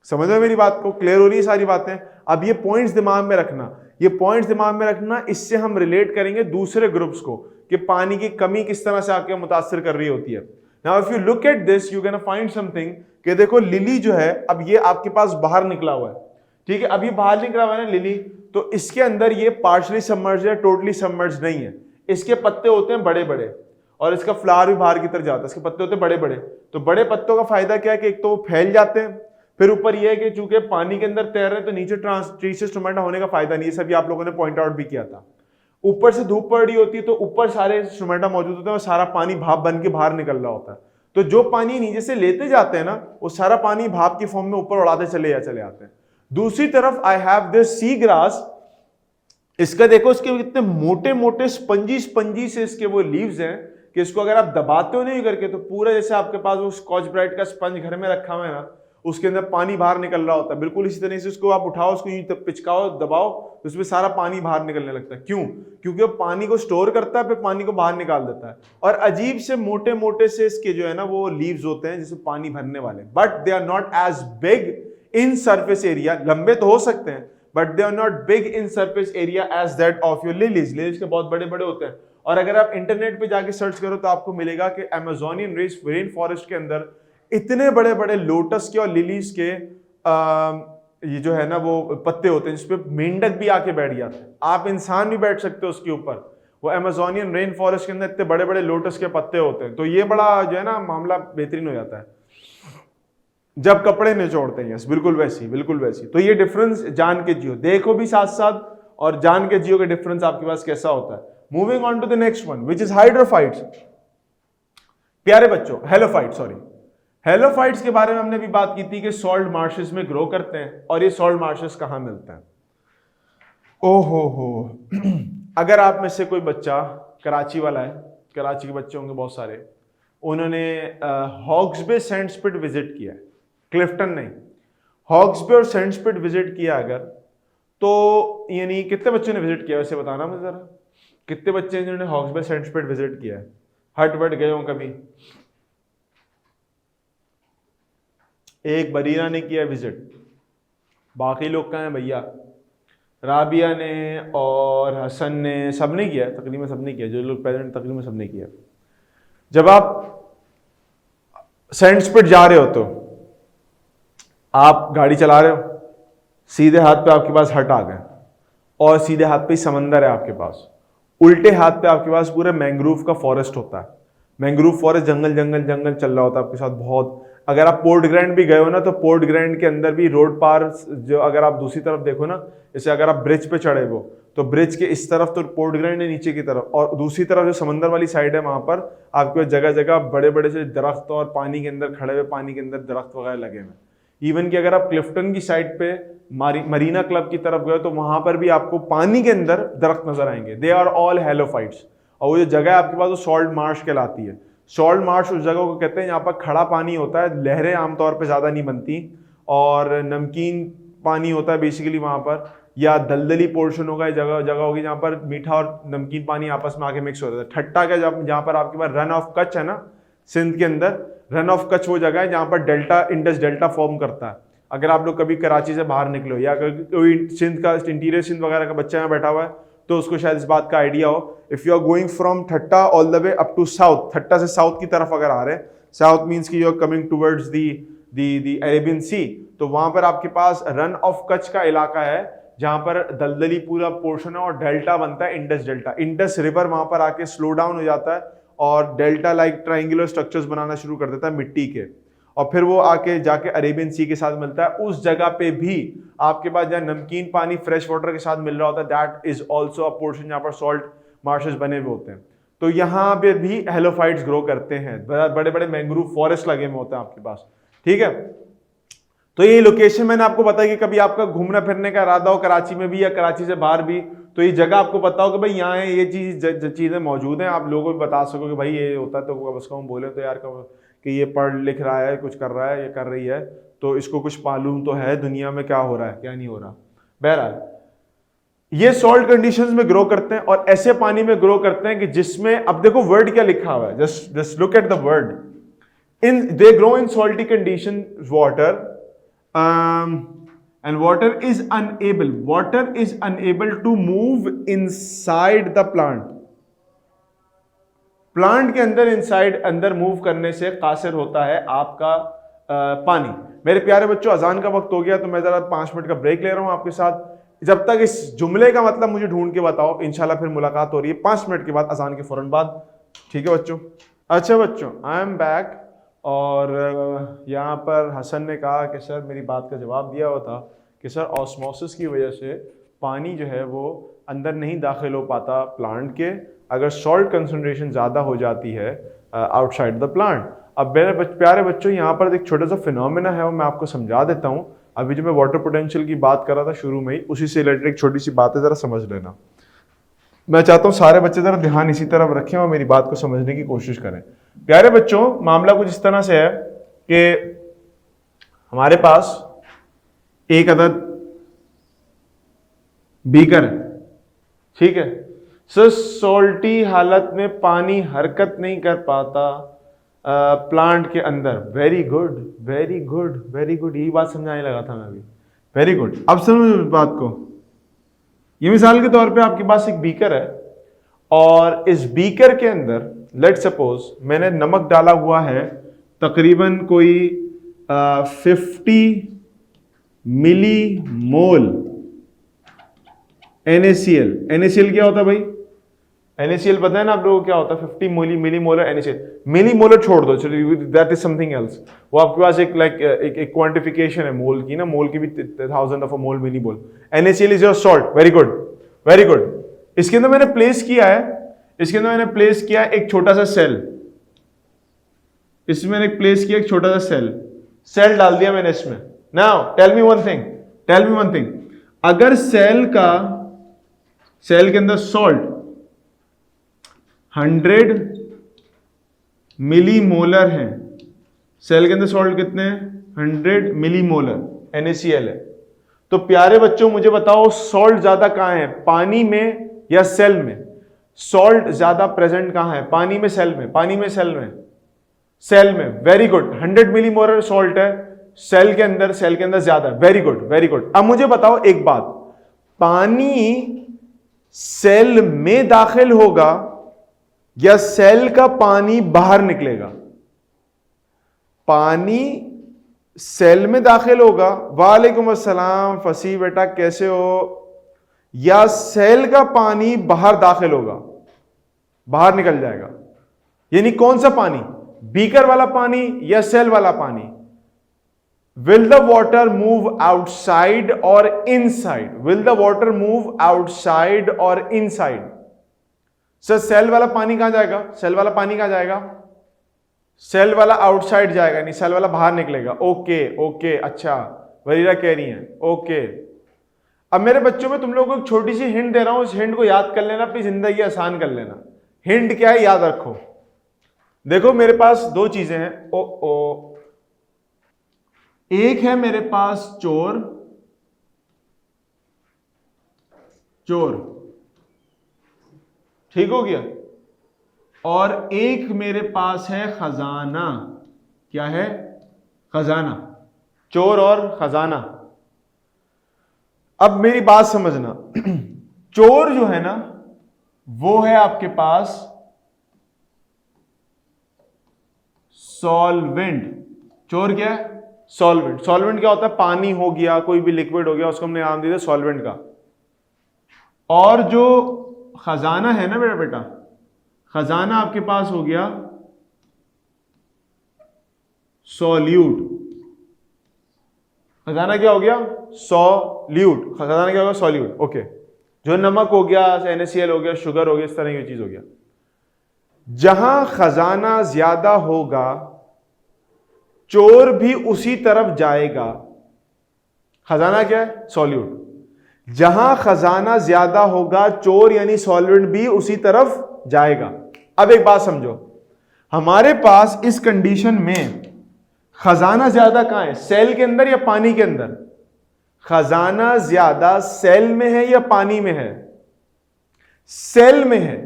समझ में मेरी बात को? क्लियर हो रही है सारी बातें? अब ये पॉइंट्स दिमाग में रखना, ये पॉइंट्स दिमाग में रखना, इससे हम रिलेट करेंगे दूसरे ग्रुप्स को कि पानी की कमी किस तरह से आपके मुतासिर कर रही होती है। Now if you look at this you can find something कि देखो लिली जो है, अब ये आपके पास बाहर निकला हुआ है, ठीक है, अब ये बाहर निकला हुआ है ना लिली, तो इसके अंदर ये पार्शली सबमर्ज है, टोटली सबमर्ज नहीं है। इसके पत्ते होते हैं बड़े बड़े और इसका फ्लावर भी बाहर की तरफ जाता है, इसके पत्ते होते हैं बड़े बड़े। तो बड़े पत्तों का फायदा क्या है कि एक तो वो फैल जाते हैं, फिर ऊपर ये है कि चूंकि पानी के अंदर तैर रहे हैं तो नीचे ट्रीसिस स्टोमेटा होने का फायदा नहीं है, सभी आप लोगों ने पॉइंट आउट भी किया था। ऊपर से धूप पड़ रही होती है तो ऊपर सारे स्टोमेटा मौजूद होते हैं और सारा पानी भाप बन के बाहर निकल रहा होता है, तो जो पानी नीचे से लेते जाते हैं ना वो सारा पानी भाप की फॉर्म में ऊपर उड़ाते चले आते हैं। दूसरी तरफ I have this sea grass, इसका देखो इसके कितने मोटे मोटे स्पंजी से इसके वो लीव्स हैं कि इसको अगर आप दबाते हो नहीं करके तो पूरा जैसे आपके पास वो स्कॉच ब्राइट का स्पंज घर में रखा हुआ है ना, उसके अंदर पानी बाहर निकल रहा होता है, बिल्कुल इसी तरह से उसको आप उठाओ, उसको पिचकाओ, दबाओ तो उसमें सारा पानी बाहर निकलने लगता है। क्यों? क्योंकि वो पानी को स्टोर करता है, फिर पानी को बाहर निकाल देता है। और अजीब से मोटे मोटे से इसके जो है ना वो लीव्स होते हैं जिससे पानी भरने वाले, but they are not as big in surface area, लंबे तो हो सकते हैं but they are not big in surface area as that of your lilies. Lilies के बहुत बड़े बड़े होते हैं, और अगर आप इंटरनेट पे जाके सर्च करो तो आपको मिलेगा कि अमेज़ोनियन रेन फॉरेस्ट के अंदर इतने बड़े बड़े लोटस के और लिलीज के ये जो है ना वो पत्ते होते हैं जिसपे मेंढक भी आके बैठ जाते हैं, आप इंसान भी बैठ सकते हो उसके ऊपर। वो अमेज़ोनियन रेन फॉरेस्ट के अंदर इतने बड़े बड़े लोटस के पत्ते होते हैं, तो ये बड़ा जो है ना मामला बेहतरीन हो जाता है जब कपड़े निचोड़ते हैं। यस, बिल्कुल वैसी। तो ये डिफरेंस जान के जियो, देखो भी साथ साथ और जान के जियो के डिफरेंस आपके पास कैसा होता है। Moving on to the next one which is hydrophytes. प्यारे बच्चों, हेलोफाइट्स के बारे में हमने भी बात की थी कि सॉल्ट मार्शेस में ग्रो करते हैं, और ये सॉल्ट मार्शेस कहां मिलते हैं? ओहो अगर आप में से कोई बच्चा कराची वाला है, कराची के बच्चे होंगे बहुत सारे, उन्होंने हॉग्स बे सैंडस्पिट विजिट किया है, क्लिफ्टन नहीं, हॉग्स बे और सैंडस्पिट विजिट किया अगर, तो यानी कितने बच्चों ने विजिट किया वैसे बताना मुझे जरा, कितने बच्चे जिन्होंने हॉग्स बे सैंडस्पिट विजिट किया है? हट वट गए हो कभी? एक बरीना ने किया विजिट, बाकी लोग कहाँ हैं भैया? राबिया ने और हसन ने, सबने किया, तकरीबन सबने किया, जो लोग प्रेजेंट तकरीबन सबने किया। जब आप सैंडस्पिट जा रहे हो तो आप गाड़ी चला रहे हो, सीधे हाथ पे आपके पास हट आ गए और सीधे हाथ पे ही समंदर है आपके पास, उल्टे हाथ पे आपके पास पूरा मैंग्रोव का फॉरेस्ट होता है। मैंग्रोव फॉरेस्ट जंगल जंगल जंगल चल रहा होता है आपके साथ बहुत। अगर आप पोर्ट ग्रैंड भी गए हो ना तो पोर्ट ग्रैंड के अंदर भी रोड पार, जो अगर आप दूसरी तरफ देखो ना, जैसे अगर आप ब्रिज पे चढ़े हो तो ब्रिज के इस तरफ तो पोर्ट ग्रैंड है नीचे की तरफ, और दूसरी तरफ जो समंदर वाली साइड है वहां पर आपके जगह जगह बड़े बड़े से दरख्त और पानी के अंदर खड़े हुए पानी के अंदर दरख्त वगैरह लगे हुए। इवन कि अगर आप क्लिफ्टन की साइड पे मरीना क्लब की तरफ गए तो वहां पर भी आपको पानी के अंदर दरख्त नजर आएंगे। They are all halophytes. और वो जो जगह है आपके पास वो सॉल्ट मार्श कहलाती है। सॉल्ट मार्श उस जगह को कहते हैं यहाँ पर खड़ा पानी होता है, लहरें आमतौर पे ज़्यादा नहीं बनती, और नमकीन पानी होता है बेसिकली वहाँ पर, या दलदली पोर्शन होगा, जगह होगी जहाँ पर मीठा और नमकीन पानी आपस में आके मिक्स हो जाता है। ठट्टा का जहाँ पर आपके पास रन ऑफ कच्छ है ना, सिंध के अंदर रन ऑफ कच्छ वो जगह है जहाँ पर डेल्टा, इंडस डेल्टा फॉर्म करता है। अगर आप लोग कभी कराची से बाहर निकले हो या कोई सिंध का इंटीरियर सिंध वगैरह का बच्चा यहाँ बैठा हुआ है तो उसको शायद इस बात का आइडिया हो। If you are going from Thatta all the way up to south, Thatta से साउथ की तरफ अगर आ रहे हैं, साउथ मीन्स की you are coming towards the Arabian Sea, तो वहां पर आपके पास रन ऑफ कच्छ का इलाका है जहां पर दलदली पूरा पोर्शन है और डेल्टा बनता है, इंडस डेल्टा। इंडस रिवर वहां पर आके स्लो डाउन हो जाता है और डेल्टा लाइक ट्राइंगुलर स्ट्रक्चर्स बनाना शुरू कर देता है मिट्टी के, और फिर वो आके जाके अरेबियन सी के साथ मिलता है। उस जगह पे भी आपके पास जहाँ नमकीन पानी फ्रेश वाटर के साथ मिल रहा होता है, that is also a portion जहाँ पर सॉल्ट मार्शेस बने हुए होते हैं। तो यहाँ पे भी हेलोफाइट्स ग्रो करते हैं, बड़े बड़े मैंग्रोव फॉरेस्ट लगे हुए होते हैं आपके पास, ठीक है। तो ये लोकेशन मैंने आपको बताया कि कभी आपका घूमना फिरने का इरादा हो कराची में भी या कराची से बाहर भी, तो ये जगह आपको पता हो कि भाई यहाँ ये चीज़ें मौजूद हैं, आप लोगों को बता सको कि भाई ये होता है, तो कम से कम बोले तो यार कि ये पढ़ लिख रहा है, कुछ कर रहा है, ये कर रही है, तो इसको कुछ मालूम तो है दुनिया में क्या हो रहा है क्या नहीं हो रहा। बहरहाल ये सॉल्ट कंडीशंस में ग्रो करते हैं और ऐसे पानी में ग्रो करते हैं कि जिसमें, अब देखो वर्ड क्या लिखा हुआ है, just look at the word, in they grow in salty condition water and water is unable to move inside the plant. Plant के अंदर इनसाइड अंदर मूव करने से कासिर होता है आपका पानी। मेरे प्यारे बच्चों, अजान का वक्त हो गया तो मैं जरा 5 मिनट का ब्रेक ले रहा हूं आपके साथ। जब तक इस जुमले का मतलब मुझे ढूंढ के बताओ, इंशाल्लाह फिर मुलाकात हो रही है 5 मिनट के बाद, अजान के फौरन बाद, ठीक है बच्चों? अच्छा बच्चों, आई एम बैक और यहाँ पर हसन ने कहा कि सर, मेरी बात का जवाब दिया हुआ था कि सर ऑस्मोसिस की वजह से पानी जो है वो अंदर नहीं दाखिल हो पाता प्लांट के, अगर सॉल्ट कंसंट्रेशन ज़्यादा हो जाती है आउटसाइड द प्लांट। अब मेरे प्यारे बच्चों, यहाँ पर एक छोटा सा फिनोमेना है, वो मैं आपको समझा देता हूँ। अभी जो मैं वाटर पोटेंशियल की बात कर रहा था शुरू में ही, उसी से रिलेटेड एक छोटी सी बात है, ज़रा समझ लेना। मैं चाहता हूँ सारे बच्चे ज़रा ध्यान इसी तरफ रखें और मेरी बात को समझने की कोशिश करें। प्यारे बच्चों, मामला कुछ इस तरह से है कि हमारे पास एक अदद बीकर है, ठीक है सर। सॉल्टी हालत में पानी हरकत नहीं कर पाता प्लांट के अंदर। Very good, very good, very good, यही बात समझाने लगा था मैं अभी। Very good. अब समझो इस बात को। ये मिसाल के तौर पे आपके पास एक बीकर है और इस बीकर के अंदर लेट सपोज मैंने नमक डाला हुआ है तकरीबन कोई 50 मिली मोल NaCl। NaCl क्या होता है भाई? NaCl पता है ना आप लोगों को क्या होता है? 50 मिली मोलर NaCl। मिली मोलर छोड़ दो, दैट इज समथिंग एल्स। वो आपके पास एक क्वांटिफिकेशन है मोल की ना, मोल की भी 1000 of a mole, millimole. NaCl is your salt. Very good, very good. इसके अंदर मैंने प्लेस किया है, इसके अंदर मैंने प्लेस किया एक छोटा सा सेल, इसमें मैंने प्लेस किया एक छोटा सा सेल डाल दिया मैंने इसमें। Now tell me one thing, अगर सेल के अंदर सॉल्ट 100 मिली मोलर है, सेल के अंदर सॉल्ट कितने हैं? 100 मिली मोलर NaCl है। तो प्यारे बच्चों मुझे बताओ सॉल्ट ज्यादा कहां है, पानी में या सेल में? सॉल्ट ज्यादा प्रेजेंट कहां है, पानी में सेल में? पानी में सेल में? सेल में। Very good. 100 मिली मोलर सॉल्ट है सेल के अंदर ज्यादा। Very good, very good. अब मुझे बताओ एक बात, पानी सेल में दाखिल होगा या सेल का पानी बाहर निकलेगा? पानी सेल में दाखिल होगा, वालेकुम अस्सलाम फसी बेटा कैसे हो, या सेल का पानी बाहर दाखिल होगा, बाहर निकल जाएगा? यानी कौन सा पानी, बीकर वाला पानी या सेल वाला पानी? Will the water move outside or inside? Will the water move outside or inside? Sir cell वाला पानी कहां जाएगा? सेल वाला पानी कहां जाएगा? सेल वाला आउटसाइड जाएगा, नहीं सेल वाला बाहर निकलेगा। ओके ओके, अच्छा वरीरा कह रही हैं, ओके। अब मेरे बच्चों में तुम लोगों को एक छोटी सी हिंट दे रहा हूं, इस हिंट को याद कर लेना, अपनी जिंदगी आसान कर लेना। हिंट क्या है याद रखो। देखो मेरे पास दो चीजें हैं, एक है मेरे पास चोर, ठीक हो गया, और एक मेरे पास है खजाना। क्या है? खजाना। चोर और खजाना। अब मेरी बात समझना, चोर जो है ना वो है आपके पास सॉल्वेंट। चोर क्या है? सॉल्वेंट। सॉल्वेंट क्या होता है? पानी हो गया, कोई भी लिक्विड हो गया, उसको हमने नाम दिया सॉल्वेंट का। और जो खजाना है ना मेरा बेटा, खजाना आपके पास हो गया सॉल्यूट। खजाना क्या हो गया? सॉल्यूट। खजाना क्या हो गया? सॉल्यूट। ओके। जो नमक हो गया, NaCl हो गया, शुगर हो गया, इस तरह की चीज हो गया। जहां खजाना ज्यादा होगा चोर भी उसी तरफ जाएगा। खजाना क्या है? सॉल्यूट। जहां खजाना ज्यादा होगा चोर यानी सॉल्वेंट भी उसी तरफ जाएगा। अब एक बात समझो, हमारे पास इस कंडीशन में खजाना ज्यादा कहां है, सेल के अंदर या पानी के अंदर? खजाना ज्यादा सेल में है या पानी में है? सेल में है।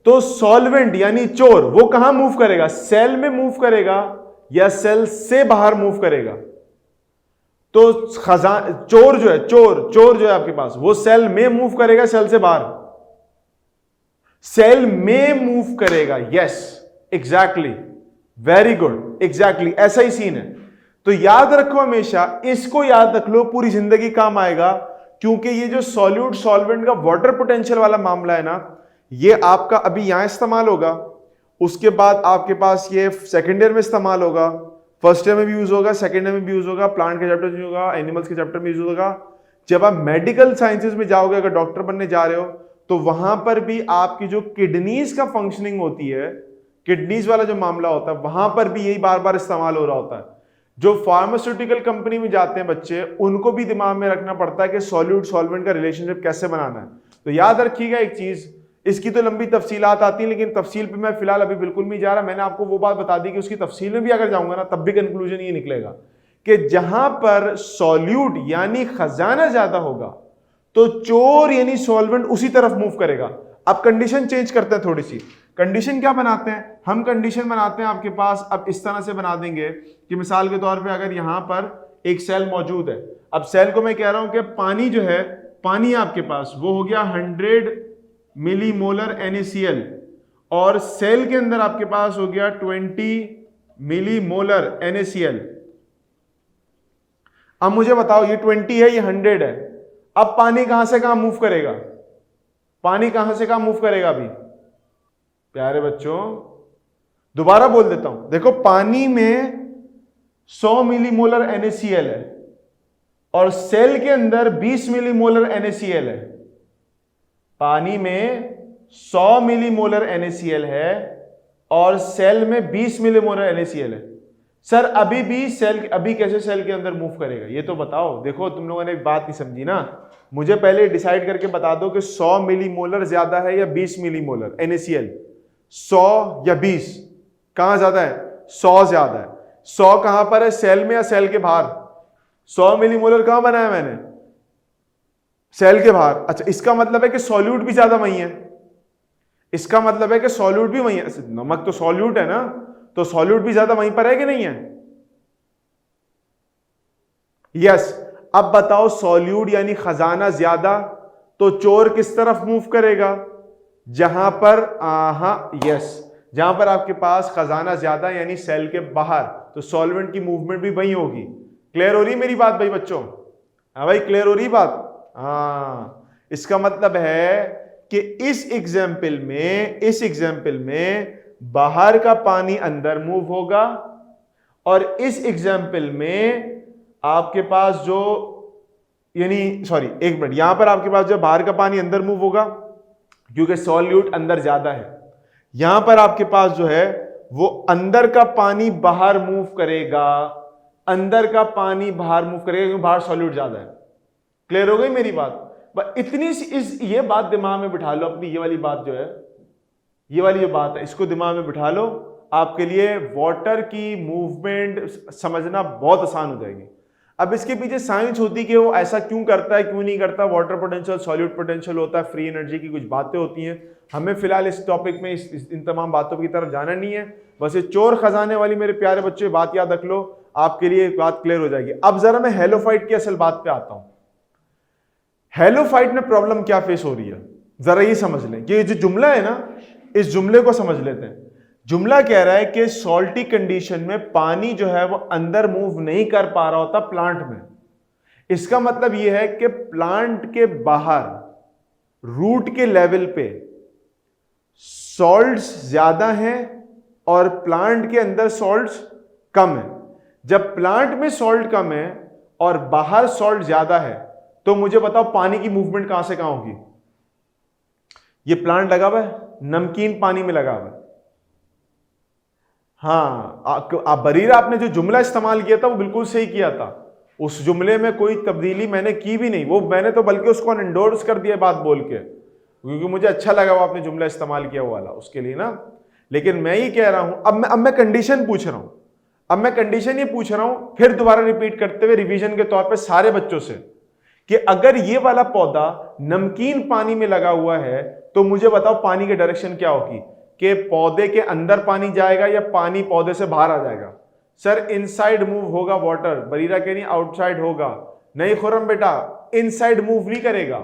तो सॉल्वेंट यानी चोर वो कहां मूव करेगा? सेल में मूव करेगा या सेल से बाहर मूव करेगा? तो चोर जो है आपके पास वो सेल में मूव करेगा, सेल से बाहर? सेल में मूव करेगा। Yes, exactly, very good, exactly ऐसा ही सीन है। तो याद रखो, हमेशा इसको याद रख लो, पूरी जिंदगी काम आएगा। क्योंकि ये जो सॉल्यूट सॉल्वेंट का वाटर पोटेंशियल वाला मामला है ना, ये आपका अभी यहां इस्तेमाल होगा उसके बाद आपके पास ये सेकेंड ईयर में इस्तेमाल होगा, फर्स्ट ईयर में भी यूज होगा, सेकेंड ईयर में भी यूज होगा, प्लांट के चैप्टर में यूज होगा, एनिमल्स के चैप्टर में यूज होगा। जब आप मेडिकल साइंसेज में जाओगे, अगर डॉक्टर बनने जा रहे हो, तो वहां पर भी आपकी जो किडनीज का फंक्शनिंग होती है, किडनीज वाला जो मामला होता है, वहां पर भी यही बार बार इस्तेमाल हो रहा होता है। जो फार्मास्यूटिकल कंपनी में जाते हैं बच्चे, उनको भी दिमाग में रखना पड़ता है कि सॉल्यूट सॉल्वेंट का रिलेशनशिप कैसे बनाना है। तो याद रखिएगा एक चीज, इसकी तो लंबी तफसीलात आती है, लेकिन तफसील पे मैं फिलहाल अभी बिल्कुल नहीं जा रहा। मैंने आपको वो बात बता दी कि उसकी तफसील में भी अगर जाऊंगा ना, तब भी कंक्लूजन ये निकलेगा कि जहां पर सॉल्यूट यानी खजाना ज्यादा होगा, तो चोर यानी सॉल्वेंट उसी तरफ मूव करेगा। अब कंडीशन चेंज करते हैं थोड़ी सी। कंडीशन क्या बनाते हैं हम? कंडीशन बनाते हैं आपके पास, अब इस तरह से बना देंगे कि मिसाल के तौर पे अगर यहां पर एक सेल मौजूद है, अब सेल को मैं कह रहा हूं कि पानी जो है, पानी आपके पास वो हो गया 100 मिलीमोलर NaCl, और सेल के अंदर आपके पास हो गया 20 मिलीमोलर NaCl। अब मुझे बताओ, ये 20 है, ये 100 है, अब पानी कहां से कहां मूव करेगा? पानी कहां से कहां मूव करेगा? अभी प्यारे बच्चों दोबारा बोल देता हूं, देखो पानी में 100 मिलीमोलर NaCl है और सेल के अंदर 20 मिलीमोलर NaCl है। पानी में 100 मिलीमोलर NaCl है और सेल में 20 मिलीमोलर NaCl है। सर अभी भी सेल, अभी कैसे सेल के अंदर मूव करेगा ये तो बताओ। देखो तुम लोगों ने एक बात नहीं समझी ना, मुझे पहले डिसाइड करके बता दो कि 100 मिलीमोलर ज्यादा है या 20 मिलीमोलर NaCl। 100 या 20, कहां ज्यादा है? 100 ज्यादा है। 100 कहां पर है? सेल में या सेल के बाहर? 100 मिलीमोलर कहां बनाया मैंने? सेल के बाहर। अच्छा, इसका मतलब है कि सॉल्यूट भी ज्यादा वही है। इसका मतलब है कि सॉल्यूट भी वही है। नमक तो सॉल्यूट है ना, तो सॉल्यूट भी ज्यादा वहीं पर है कि नहीं है? यस। अब बताओ, सॉल्यूट यानी खजाना ज्यादा, तो चोर किस तरफ मूव करेगा? जहां पर यस, जहां पर आपके पास खजाना ज्यादा यानी सेल के बाहर, तो सॉल्वेंट की मूवमेंट भी वही होगी। क्लियर हो रही मेरी बात भाई बच्चों? हाँ भाई, क्लियर हो रही बात? इसका मतलब है कि इस एग्जाम्पल में बाहर का पानी अंदर मूव होगा, और इस एग्जाम्पल में आपके पास जो, यानी सॉरी एक मिनट, यहां पर आपके पास जो बाहर का पानी अंदर मूव होगा क्योंकि सॉल्यूट अंदर ज्यादा है। यहां पर आपके पास जो है वो अंदर का पानी बाहर मूव करेगा, अंदर का पानी बाहर मूव करेगा क्योंकि बाहर सॉल्यूट ज्यादा है। क्लियर हो गई मेरी बात? इतनी सी ये बात दिमाग में बिठा लो अपनी, ये वाली बात जो है, ये वाली जो बात है, इसको दिमाग में बिठा लो। आपके लिए वाटर की मूवमेंट समझना बहुत आसान हो जाएगी। अब इसके पीछे साइंस होती है कि वो ऐसा क्यों करता है, क्यों नहीं करता। वाटर पोटेंशियल, सॉल्यूट पोटेंशियल होता है, फ्री एनर्जी की कुछ बातें होती हैं। हमें फिलहाल इस टॉपिक में इन तमाम बातों की तरफ जाना नहीं है। बस ये चोर खजाने वाली मेरे प्यारे बच्चे बात याद रख लो, आपके लिए बात क्लियर हो जाएगी। अब जरा मैं हेलोफाइट की असल बात पे आता हूं। हेलोफाइट में प्रॉब्लम क्या फेस हो रही है, जरा ये समझ लें कि ये जो जुमला है ना, इस जुमले को समझ लेते हैं। जुमला कह रहा है कि सॉल्टी कंडीशन में पानी जो है वो अंदर मूव नहीं कर पा रहा होता प्लांट में। इसका मतलब यह है कि प्लांट के बाहर रूट के लेवल पे सॉल्ट्स ज्यादा हैं और प्लांट के अंदर सॉल्ट्स कम है। जब प्लांट में सॉल्ट कम है और बाहर सॉल्ट ज्यादा है, तो मुझे बताओ पानी की मूवमेंट कहां से कहां होगी? ये प्लांट लगा हुआ है, नमकीन पानी में लगा हुआ है। हाँ, बरीरा आपने जो जुमला इस्तेमाल किया था वो बिल्कुल सही किया था। उस जुमले में कोई तब्दीली मैंने की भी नहीं, वो मैंने तो बल्कि उसको एंडोर्स कर दिया बात बोल के, क्योंकि मुझे अच्छा लगा वो आपने जुमला इस्तेमाल किया वो वाला, उसके लिए ना। लेकिन मैं ये कह रहा हूं, अब मैं कंडीशन पूछ रहा हूं, अब मैं कंडीशन ये पूछ रहा हूं फिर दोबारा रिपीट करते हुए रिवीजन के तौर पे सारे बच्चों से, कि अगर ये वाला पौधा नमकीन पानी में लगा हुआ है तो मुझे बताओ पानी की डायरेक्शन क्या होगी? कि पौधे के अंदर पानी जाएगा या पानी पौधे से बाहर आ जाएगा? सर इनसाइड मूव होगा वाटर। बरीरा कह नहीं आउटसाइड होगा। नहीं खुरम बेटा, इनसाइड मूव नहीं करेगा,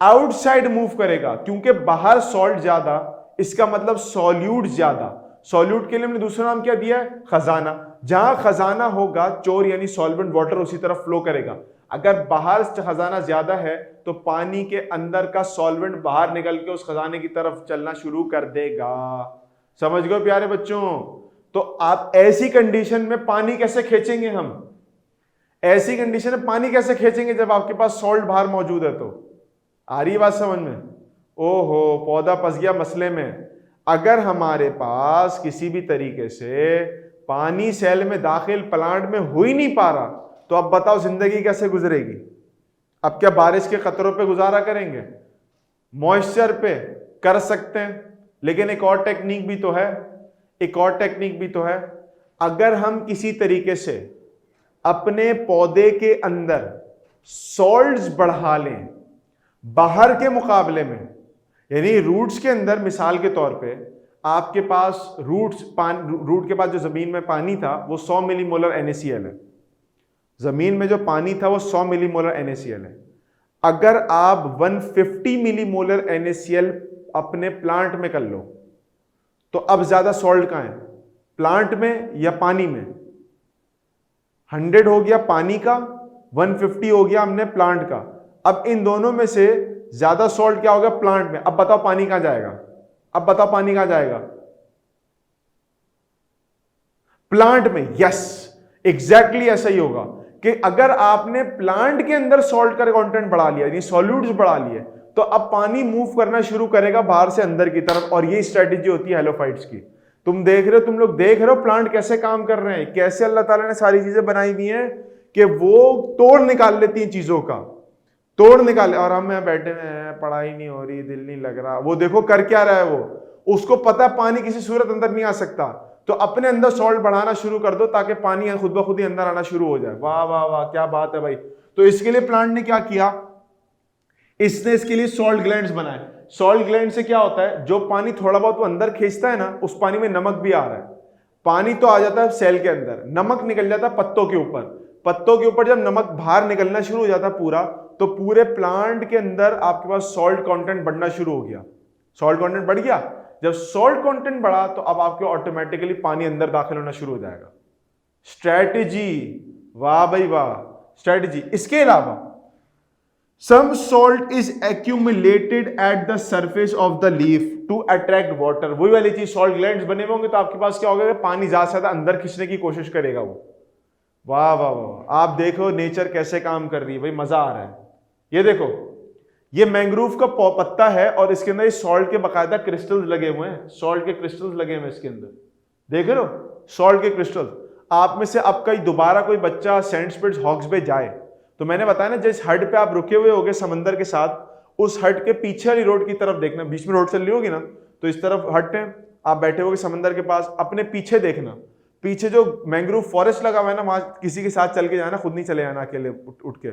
आउटसाइड मूव करेगा, क्योंकि बाहर सॉल्ट ज्यादा, इसका मतलब सॉल्यूट ज्यादा। सॉल्यूट के लिए हमने दूसरा नाम क्या दिया है? खजाना। जहां खजाना होगा चोर यानी सॉल्वेंट वाटर उसी तरफ फ्लो करेगा। अगर बाहर खजाना ज्यादा है तो पानी के अंदर का सॉल्वेंट बाहर निकल के उस खजाने की तरफ चलना शुरू कर देगा। समझ गए प्यारे बच्चों? तो आप ऐसी कंडीशन में पानी कैसे खींचेंगे? हम ऐसी कंडीशन में पानी कैसे खींचेंगे जब आपके पास सॉल्ट बाहर मौजूद है? तो आ रही बात समझ में? ओहो, पौधा फंस गया मसले में। अगर हमारे पास किसी भी तरीके से पानी सेल में दाखिल प्लांट में हो ही नहीं पा रहा, तो अब बताओ जिंदगी कैसे गुजरेगी? अब क्या बारिश के खतरों पे गुजारा करेंगे? मॉइस्चर पे कर सकते हैं, लेकिन एक और टेक्निक भी तो है, एक और टेक्निक भी तो है। अगर हम किसी तरीके से अपने पौधे के अंदर सॉल्ट्स बढ़ा लें बाहर के मुकाबले में, यानी रूट्स के अंदर, मिसाल के तौर पे आपके पास रूट के पास जो जमीन में पानी था वो 100 मिलीमोलर NaCl है। जमीन में जो पानी था वो 100 मिलीमोलर NaCl है। अगर आप 150 मिलीमोलर NaCl अपने प्लांट में कर लो, तो अब ज्यादा सॉल्ट कहां है, प्लांट में या पानी में? 100 हो गया पानी का, 150 हो गया हमने प्लांट का। अब इन दोनों में से ज्यादा सॉल्ट क्या होगा? प्लांट में। अब बताओ पानी कहां जाएगा? अब बताओ पानी कहां जाएगा? प्लांट में। यस, एग्जैक्टली ऐसा ही होगा कि अगर आपने प्लांट के अंदर सॉल्ट का कंटेंट बढ़ा लिया, यानी सॉल्यूट्स बढ़ा लिए, तो अब पानी मूव करना शुरू करेगा बाहर से अंदर की तरफ। और ये स्ट्रेटेजी होती है हेलोफाइट्स की। तुम लोग देख रहे हो प्लांट कैसे काम कर रहे हैं, कैसे अल्लाह ताला ने सारी चीजें बनाई हुई हैं कि वो तोड़ निकाल लेती हैं चीजों का, तोड़ निकाले। और हम यहाँ बैठे हैं, पढ़ाई नहीं हो रही, दिल नहीं लग रहा। वो देखो कर क्या रहा है वो, उसको पता है पानी किसी सूरत अंदर नहीं आ सकता, तो अपने अंदर सॉल्ट बढ़ाना शुरू कर दो ताकि पानी खुद ब खुद ही अंदर आना शुरू हो जाए। वाह वाह वाह, क्या बात है भाई। तो इसके लिए प्लांट ने क्या किया, इसने इसके लिए सॉल्ट ग्लैंड्स बनाए। सॉल्ट ग्लैंड से क्या होता है, जो पानी थोड़ा बहुत वो अंदर खींचता है ना, उस पानी में नमक भी आ रहा है। पानी तो आ जाता है सेल के अंदर, नमक निकल जाता है पत्तों के ऊपर। पत्तों के ऊपर जब नमक बाहर निकलना शुरू हो जाता है पूरा, तो पूरे प्लांट के अंदर आपके पास सॉल्ट कंटेंट बढ़ना शुरू हो गया। सॉल्ट कंटेंट बढ़ गया। जब सॉल्ट कंटेंट बढ़ा तो अब आपके ऑटोमेटिकली पानी अंदर दाखिल होना शुरू हो जाएगा। स्ट्रेटेजी, वाह भाई वाह, स्ट्रेटेजी। इसके अलावा some salt is accumulated at the surface of the leaf to attract water। वही वाली चीज, सॉल्ट ग्लैंड्स बने होंगे तो आपके पास क्या होगा, पानी ज्यादा से ज्यादा अंदर खींचने की कोशिश करेगा वो। वाह वाह वाह, आप देखो नेचर कैसे काम कर रही है भाई, मजा आ रहा है। ये देखो, ये मैंग्रोव का पत्ता है और इसके अंदर सॉल्ट के बकायदा क्रिस्टल्स लगे हुए हैं, सॉल्ट के क्रिस्टल्स लगे हुए हैं इसके अंदर, देख रहे हो सॉल्ट के क्रिस्टल्स। आप में से अब कहीं दोबारा कोई बच्चा सेंट स्पिट्स हॉक्स पे जाए, तो मैंने बताया ना जिस हट पे आप रुके हुए होगे समंदर के साथ, उस हट के पीछे वाली रोड की तरफ देखना, बीच में रोड चल रही होगी ना, तो इस तरफ हट है, आप बैठे होगे समंदर के पास, अपने पीछे देखना, पीछे जो मैंग्रोव फॉरेस्ट लगा हुआ है ना, वहां किसी के साथ चल के जाना, खुद नहीं चले जाना अकेले उठ के,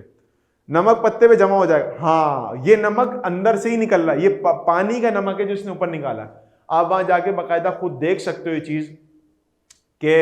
नमक पत्ते पे जमा हो जाएगा। हाँ, ये नमक अंदर से ही निकल रहा है, ये पानी का नमक है जो इसने ऊपर निकाला है। आप वहां जाके बाकायदा खुद देख सकते हो ये चीज के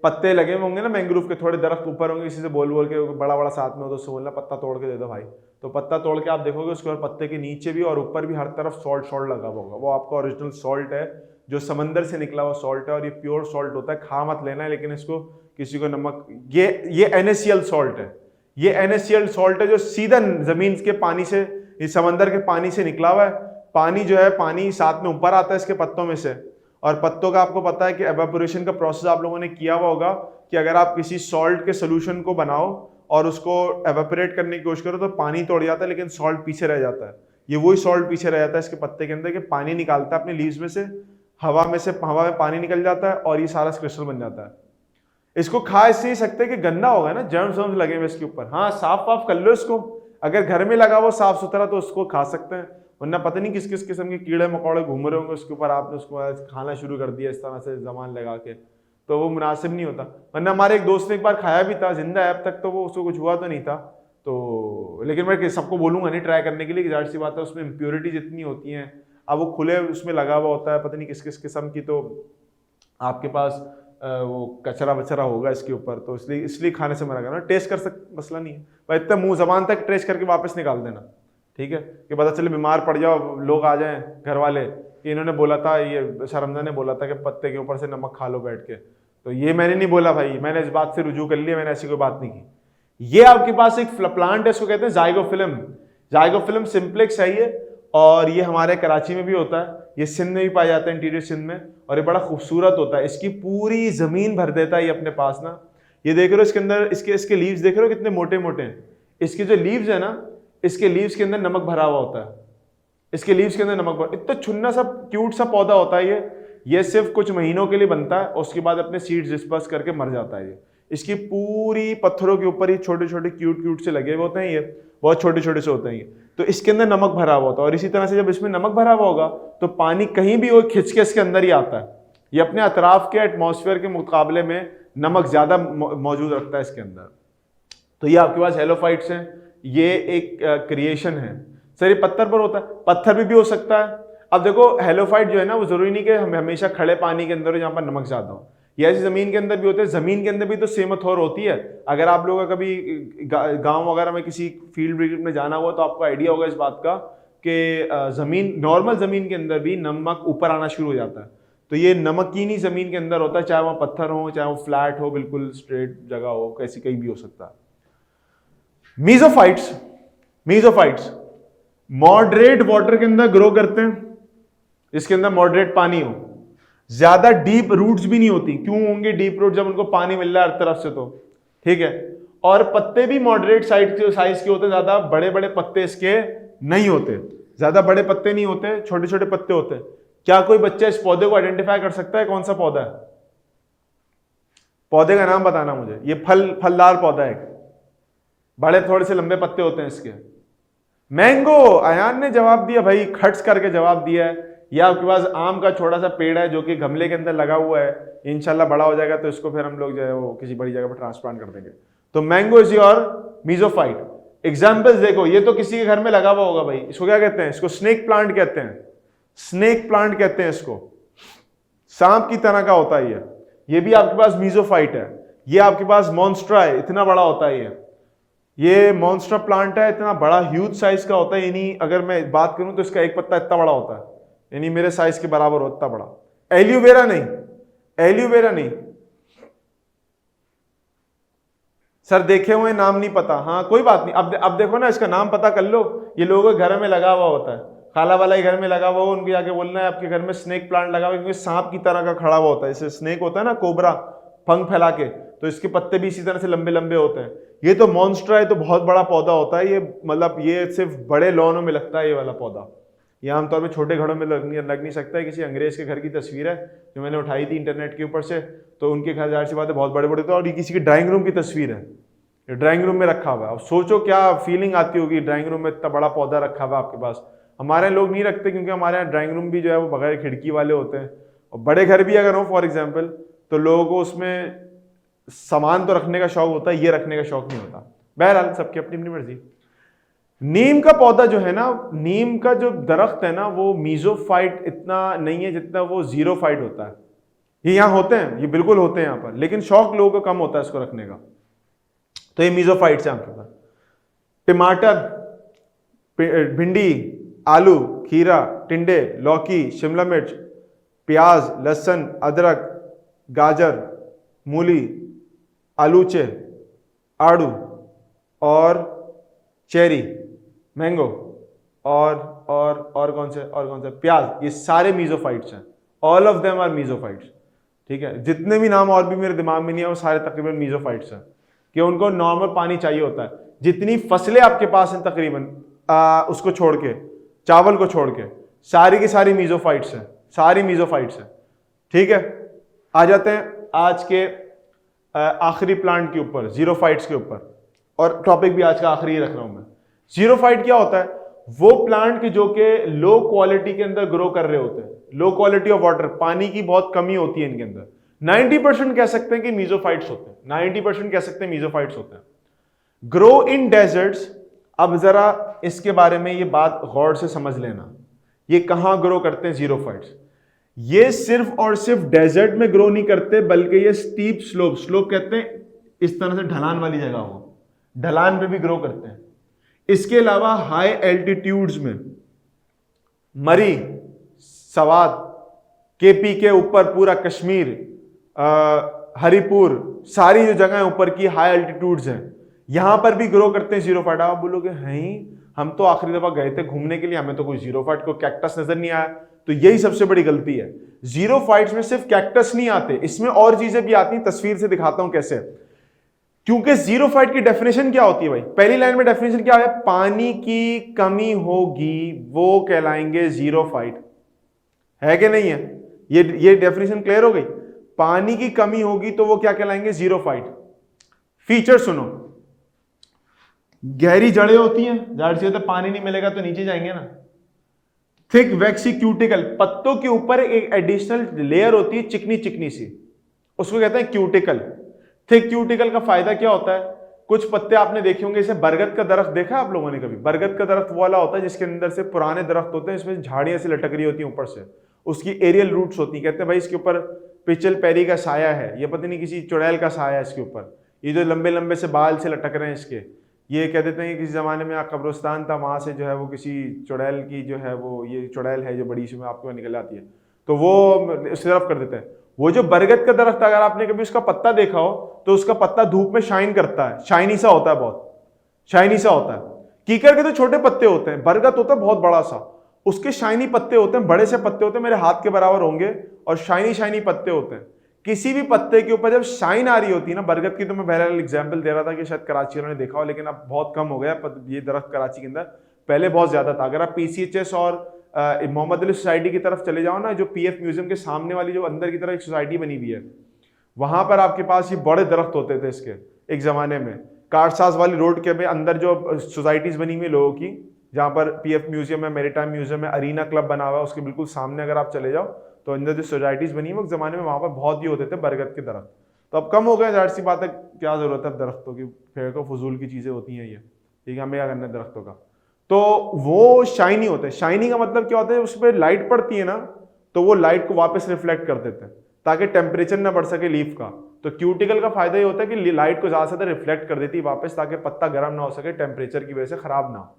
पत्ते लगे होंगे ना मैंग्रोव के, थोड़े दरख्त ऊपर होंगे, किसी से बोल के बड़ा बड़ा साथ में हो तो उससे बोलना पत्ता तोड़ के दे दो भाई, तो पत्ता तोड़ के आप देखोगे उसके बाद पत्ते के नीचे भी और ऊपर भी हर तरफ सॉल्ट लगा होगा। वो आपका ओरिजिनल सॉल्ट है जो समंदर से निकला हुआ सॉल्ट है, और ये प्योर सॉल्ट होता है, खा मत लेना है, लेकिन इसको किसी को नमक, ये NaCl सॉल्ट है, ये NaCl सॉल्ट है जो सीधा जमीन के पानी से, इस समंदर के पानी से निकला हुआ है। पानी जो है, पानी साथ में ऊपर आता है इसके पत्तों में से, और पत्तों का आपको पता है कि एवेपोरेशन का प्रोसेस आप लोगों ने किया हुआ होगा कि अगर आप किसी सॉल्ट के सोल्यूशन को बनाओ और उसको एवेपोरेट करने की कोशिश करो तो पानी तोड़ जाता है, लेकिन सॉल्ट पीछे रह जाता है। ये वही सॉल्ट पीछे रह जाता है इसके पत्ते के अंदर, कि पानी निकालता है अपने लीव्स में से, हवा में पानी निकल जाता है और ये सारा क्रिस्टल बन जाता है। इसको खा इससे ही सकते कि गंदा होगा ना, जर्म्स लगे हुए इसके ऊपर। हाँ, साफ वाफ कर लो इसको, अगर घर में लगा हुआ साफ सुथरा तो उसको खा सकते हैं, वरना पता नहीं किस किस किस्म के कीड़े मकोड़े घूम रहे होंगे उसके ऊपर, आपने उसको खाना शुरू कर दिया इस तरह से जबान लगा के, तो वो मुनासिब नहीं होता। वरना हमारे एक दोस्त ने एक बार खाया भी था, जिंदा है अब तक, तो वो उसको कुछ हुआ तो नहीं था। तो लेकिन मैं सबको बोलूंगा नहीं ट्राई करने के लिए, जाहिर सी बात है उसमें इम्प्योरिटीज इतनी होती हैं, अब वो खुले उसमें लगा हुआ होता है, पता नहीं किस किस किस्म की, तो आपके पास वो कचरा वचरा होगा इसके ऊपर, तो इसलिए खाने से मना करना। टेस्ट कर सकते, मसला नहीं है भाई, इतना मुंह जबान तक टेस्ट करके वापस निकाल देना, ठीक है, कि पता चले बीमार पड़ जाओ, लोग आ जाएं घर वाले कि इन्होंने बोला था, ये शर्मदा ने बोला था कि पत्ते के ऊपर से नमक खा लो बैठ के, तो ये मैंने नहीं बोला भाई, मैंने इस बात से रुजू कर लिया, मैंने ऐसी कोई बात नहीं की। ये आपके पास एक प्लांट है, इसको कहते हैं जाइगोफिलम। जाइगोफिलम सिंप्लेक्स है ये, और ये हमारे कराची में भी होता है, ये सिंध में भी पाया जाता है, इंटीरियर सिंध में, और ये बड़ा खूबसूरत होता है। इसकी पूरी जमीन भर देता है ये अपने पास ना। ये देख रहे हो इसके अंदर, इसके लीव्स देख रहे हो कितने मोटे मोटे हैं। इसके जो लीव्स है ना, इसके लीव्स के अंदर नमक भरा हुआ होता है। इसके लीव्स के अंदर नमक भरा, इतना छुन्ना सा क्यूट सा पौधा होता है ये सिर्फ कुछ महीनों के लिए बनता है, उसके बाद अपने सीड्स डिस्पर्स करके मर जाता है ये। इसकी पूरी पत्थरों के ऊपर ही छोटे छोटे क्यूट से लगे हुए होते हैं, ये बहुत छोटे छोटे से होते हैं ये। तो इसके अंदर नमक भरा हुआ होता है, और इसी तरह से जब इसमें नमक भरा हुआ होगा तो पानी कहीं भी वो खिंच के इसके अंदर ही आता है। ये अपने अतराफ के एटमॉस्फेयर के मुकाबले में नमक ज्यादा मौजूद रखता है इसके अंदर। तो ये आपके पास हेलोफाइट्स हैं, ये एक क्रिएशन है। सर ये पत्थर पर होता है, पत्थर भी हो सकता है। अब देखो हेलोफाइट जो है ना, वो जरूरी नहीं कि हमेशा खड़े पानी के अंदर हो जहाँ पर नमक ज्यादा हो, ये ऐसी जमीन के अंदर भी होते हैं। जमीन के अंदर भी तो सेम थोर होती है। अगर आप लोगों का कभी गांव वगैरह में किसी फील्ड विजिट में जाना हुआ तो आपको आइडिया होगा इस बात का कि जमीन, नॉर्मल जमीन के अंदर भी नमक ऊपर आना शुरू हो जाता है। तो ये नमकीनी जमीन के अंदर होता है, चाहे वहां पत्थर हो, चाहे वो फ्लैट हो, बिल्कुल स्ट्रेट जगह हो, कैसी कहीं भी हो सकता है। मीजोफाइट्स मॉडरेट वाटर के अंदर ग्रो करते हैं, इसके अंदर मॉडरेट पानी हो, ज्यादा डीप रूट्स भी नहीं होती। क्यों होंगे डीप रूट, जब उनको पानी मिल रहा है हर तरफ से तो, ठीक है। और पत्ते भी मॉडरेट साइज के होते, ज्यादा बड़े बड़े पत्ते इसके नहीं होते, ज्यादा बड़े पत्ते नहीं होते, छोटे छोटे पत्ते होते हैं। क्या कोई बच्चा इस पौधे को आइडेंटिफाई कर सकता है कौन सा पौधा है? पौधे का नाम बताना मुझे। ये फलदार पौधा है, बड़े थोड़े से लंबे पत्ते होते हैं इसके। मैंगो, अयान ने जवाब दिया भाई, खट्स करके जवाब दिया है। या आपके पास आम का छोटा सा पेड़ है जो कि गमले के अंदर लगा हुआ है, इंशाल्लाह बड़ा हो जाएगा तो इसको फिर हम लोग जो है वो किसी बड़ी जगह पर ट्रांसप्लांट कर देंगे। तो मैंगो इज योर मीजोफाइट। एग्जाम्पल्स देखो, ये तो किसी के घर में लगा हुआ होगा भाई, इसको क्या कहते हैं? इसको स्नेक प्लांट कहते हैं, स्नेक प्लांट कहते हैं इसको, सांप की तरह का होता है ये भी आपके पास मीजोफाइट है। ये आपके पास मॉन्स्ट्रा है, इतना बड़ा होता है ये मॉन्स्ट्रा प्लांट है, इतना बड़ा ह्यूज साइज का होता है। यानी अगर मैं बात करूं तो इसका एक पत्ता इतना बड़ा होता है, यानी मेरे साइज के बराबर होता बड़ा। एल्यूवेरा नहीं, एल्यूवेरा नहीं सर, देखे हुए नाम नहीं पता। हाँ कोई बात नहीं, अब देखो ना, इसका नाम पता कर लो। ये लोगों के घर में लगा हुआ होता है, खाला वाला ही घर में लगा हुआ हो, उनको जाके बोलना है आपके घर में स्नेक प्लांट लगा हुआ, क्योंकि सांप की तरह का खड़ा हुआ होता है। जैसे स्नेक होता है ना, कोबरा, पंख फैला के, तो इसके पत्ते भी इसी तरह से लंबे लंबे होते हैं। ये तो मॉन्स्ट्रा है, तो बहुत बड़ा पौधा होता है ये, मतलब ये सिर्फ बड़े लॉनों में लगता है ये वाला पौधा। ये आमतौर पर छोटे घरों में लग नहीं सकता है। किसी अंग्रेज के घर की तस्वीर है जो मैंने उठाई थी इंटरनेट के ऊपर से, तो उनके घर जाहिर सी बात है बहुत बड़े बड़े थे। और ये किसी की ड्राइंग रूम की तस्वीर है, ये ड्राइंग रूम में रखा हुआ है। अब सोचो क्या फीलिंग आती होगी, ड्राइंग रूम में इतना बड़ा पौधा रखा हुआ आपके पास। हमारे लोग नहीं रखते, क्योंकि हमारे यहाँ ड्राइंग रूम भी जो है वो बगैर खिड़की वाले होते हैं। और बड़े घर भी अगर हो फॉर एग्जाम्पल, तो लोगों को उसमें सामान तो रखने का शौक होता है, ये रखने का शौक नहीं होता। बहरहाल सबकी अपनी अपनी मर्जी। नीम का पौधा जो है ना, नीम का जो दरख्त है ना, वो मीजोफाइट इतना नहीं है जितना वो जीरोफाइट होता है। ये यहाँ होते हैं, ये बिल्कुल होते हैं यहाँ पर, लेकिन शौक लोगों को कम होता है इसको रखने का। तो ये मीजोफाइट्स हैं आपके पास। टमाटर, भिंडी, आलू, खीरा, टिंडे, लौकी, शिमला मिर्च, प्याज, लहसुन, अदरक, गाजर, मूली, आलूचे, आड़ू और चेरी, मैंगो और कौन से प्याज, ये सारे मीजोफाइट्स हैं। All of them are mesophytes, ठीक है। जितने भी नाम और भी मेरे दिमाग में नहीं है, वो सारे तकरीबन मीजोफाइट्स हैं, कि उनको नॉर्मल पानी चाहिए होता है। जितनी फसलें आपके पास हैं तकरीबन, उसको छोड़ के, चावल को छोड़ के, सारी की सारी मीजोफाइट्स हैं, सारी मीजोफाइट्स हैं, ठीक है। आ जाते हैं आज के आखिरी प्लांट के ऊपर, जीरोफाइट्स के ऊपर, और टॉपिक भी आज का आखिरी रख रहा हूं मैं। जीरोफाइट क्या होता है? वो प्लांट के जो कि लो क्वालिटी के अंदर ग्रो कर रहे होते हैं, लो क्वालिटी ऑफ वाटर, पानी की बहुत कमी होती है इनके अंदर। 90% कह सकते हैं कि मीजोफाइट्स होते हैं, 90% कह सकते हैं मीजोफाइट्स होते हैं। Grow in desserts. अब जरा इसके बारे में ये बात गौर से समझ लेना, ये कहां ग्रो करते हैं जीरोफाइट्स? ये सिर्फ और सिर्फ डेजर्ट में ग्रो नहीं करते, बल्कि ये स्टीप स्लोप, स्लोप कहते हैं इस तरह से ढलान वाली जगह हो, ढलान पे भी ग्रो करते हैं। इसके अलावा हाई एल्टीट्यूड्स में, मरी, सवात, केपी के ऊपर पूरा कश्मीर, हरिपुर, सारी जो जगह ऊपर की हाई एल्टीट्यूड्स हैं, यहां पर भी ग्रो करते हैं जीरोफाइट। आप बोलोगे हैं हम तो आखिरी दफा गए थे घूमने के लिए, हमें तो कोई जीरोफाइट को कैक्टस नजर नहीं आया। तो यही सबसे बड़ी गलती है। जीरोफाइट्स में सिर्फ कैक्टस नहीं आते, इसमें और चीजें भी आती हैं, तस्वीर से दिखाता हूं कैसे। क्योंकि जीरोफाइट की डेफिनेशन क्या होती है भाई, पहली लाइन में डेफिनेशन क्या है, पानी की कमी होगी वो कहलाएंगे जीरोफाइट, है कि नहीं है? ये डेफिनेशन क्लियर हो गई। पानी की कमी होगी तो वो क्या कहलाएंगे, जीरोफाइट। फीचर सुनो, गहरी जड़ें होती हैं, जाहिर सी बात है पानी नहीं मिलेगा तो नीचे जाएंगे ना। थिक वैक्सी क्यूटिकल, पत्तों के ऊपर एक एडिशनल लेयर होती है चिकनी चिकनी सी, उसको कहते हैं क्यूटिकल। थिक क्यूटिकल का फायदा क्या होता है, कुछ पत्ते आपने देखे होंगे, जैसे बरगद का दरख्त देखा आप लोगों ने कभी? बरगद का दरख्त वो वाला होता है जिसके अंदर से पुराने दरख्त होते हैं, इसमें झाड़ियां से लटक रही होती हैं ऊपर से, उसकी एरियल रूट्स होती हैं। कहते हैं भाई इसके ऊपर पिचल पेरी का साया है, ये पता नहीं किसी चुड़ैल का साया है इसके ऊपर, ये जो लंबे लंबे से बाल से लटक रहे हैं इसके, ये कह देते हैं कि किसी जमाने में कब्रिस्तान था, वहां से जो है वो किसी चुड़ैल की जो है वो, ये चुड़ैल है जो बड़ी सी में आपको निकल आती है, तो वो उस तरफ कर देते हैं। वो जो बरगद का दरख्त, अगर आपने कभी उसका पत्ता देखा हो तो उसका पत्ता धूप में शाइन करता है, शाइनी सा होता है, बहुत शाइनी सा होता है। कीकर के तो छोटे पत्ते होते हैं, बरगद होता है बहुत बड़ा सा, उसके शाइनी पत्ते होते हैं, बड़े से पत्ते होते हैं, मेरे हाथ के बराबर होंगे, और शाइनी शाइनी पत्ते होते हैं। किसी भी पत्ते के ऊपर जब शाइन आ रही होती है ना, बरगद की तो मैं पहले एग्जाम्पल दे रहा था कि शायद कराची वालों ने देखा हो, लेकिन अब बहुत कम हो गया ये दरख्त कराची के अंदर, पहले बहुत ज्यादा था। अगर आप PCHS और मोहम्मद अली सोसाइटी की तरफ चले जाओ ना, जो PF म्यूजियम के सामने वाली जो अंदर की तरफ एक सोसाइटी बनी हुई है, वहां पर आपके पास ये बड़े दरख्त होते थे इसके एक जमाने में। कारसाज वाली रोड के में अंदर जो सोसाइटीज बनी हुई लोगों की, जहां पर PF म्यूजियम है, मेरीटाइम म्यूजियम है, अरीना क्लब बना हुआ है, उसके बिल्कुल सामने अगर आप चले जाओ तो अंदर जो सोसाइटीज बनी है वो जमाने में वहां पर बहुत ही होते थे बरगद के दरख्त। तो अब कम हो गए, जाहिर सी बात है, क्या जरूरत है दरख्तों की, फेंको फजूल की चीजें होती हैं ये, ठीक है, हमें क्या करना है दरख्तों का। तो वो शाइनी होते हैं। शाइनी का मतलब क्या होता है, उस पर लाइट पड़ती है ना तो वो लाइट को वापस रिफ्लेक्ट कर देते हैं ताकि टेम्परेचर ना बढ़ सके लीफ का। तो क्यूटिकल का फायदा ये होता है कि लाइट को ज्यादा से ज्यादा रिफ्लेक्ट कर देती है वापस, ताकि पत्ता गर्म ना हो सके, टेम्परेचर की वजह से खराब ना हो।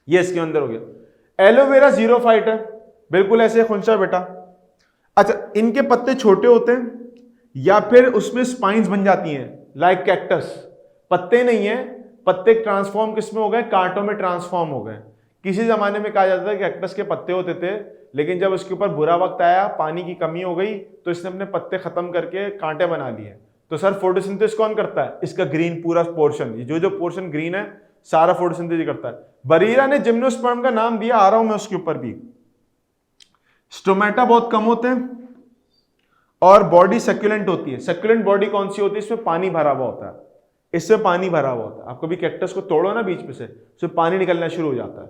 ये इसके अंदर हो गया। एलोवेरा जीरोफाइट है, बिल्कुल ऐसे खुंचा बेटा। अच्छा, इनके पत्ते छोटे होते हैं या फिर उसमें स्पाइंस बन जाती हैं लाइक कैक्टस। पत्ते नहीं है, पत्ते ट्रांसफॉर्म किस में हो गए, कांटों में ट्रांसफॉर्म हो गए। किसी जमाने में कहा जाता था कि कैक्टस के पत्ते होते थे, लेकिन जब उसके ऊपर बुरा वक्त आया, पानी की कमी हो गई, तो इसने अपने पत्ते खत्म करके कांटे बना लिए। तो सर फोटोसिंथेसिस कौन करता है? इसका ग्रीन पूरा पोर्शन, जो पोर्शन ग्रीन है सारा फोटोसिंथेसिस करता है। बरीरा ने जिम्नोस्पर्म का नाम दिया, आ रहा हूं मैं उसके ऊपर भी। स्टोमेटा बहुत कम होते हैं और बॉडी सक्यूलेंट होती है। सक्यूलेंट बॉडी कौन सी होती है? इसमें पानी भरा हुआ होता है, इसमें पानी भरा हुआ होता है। आप कभी कैक्टस को तोड़ो ना बीच में से, उसमें पानी निकलना शुरू हो जाता है।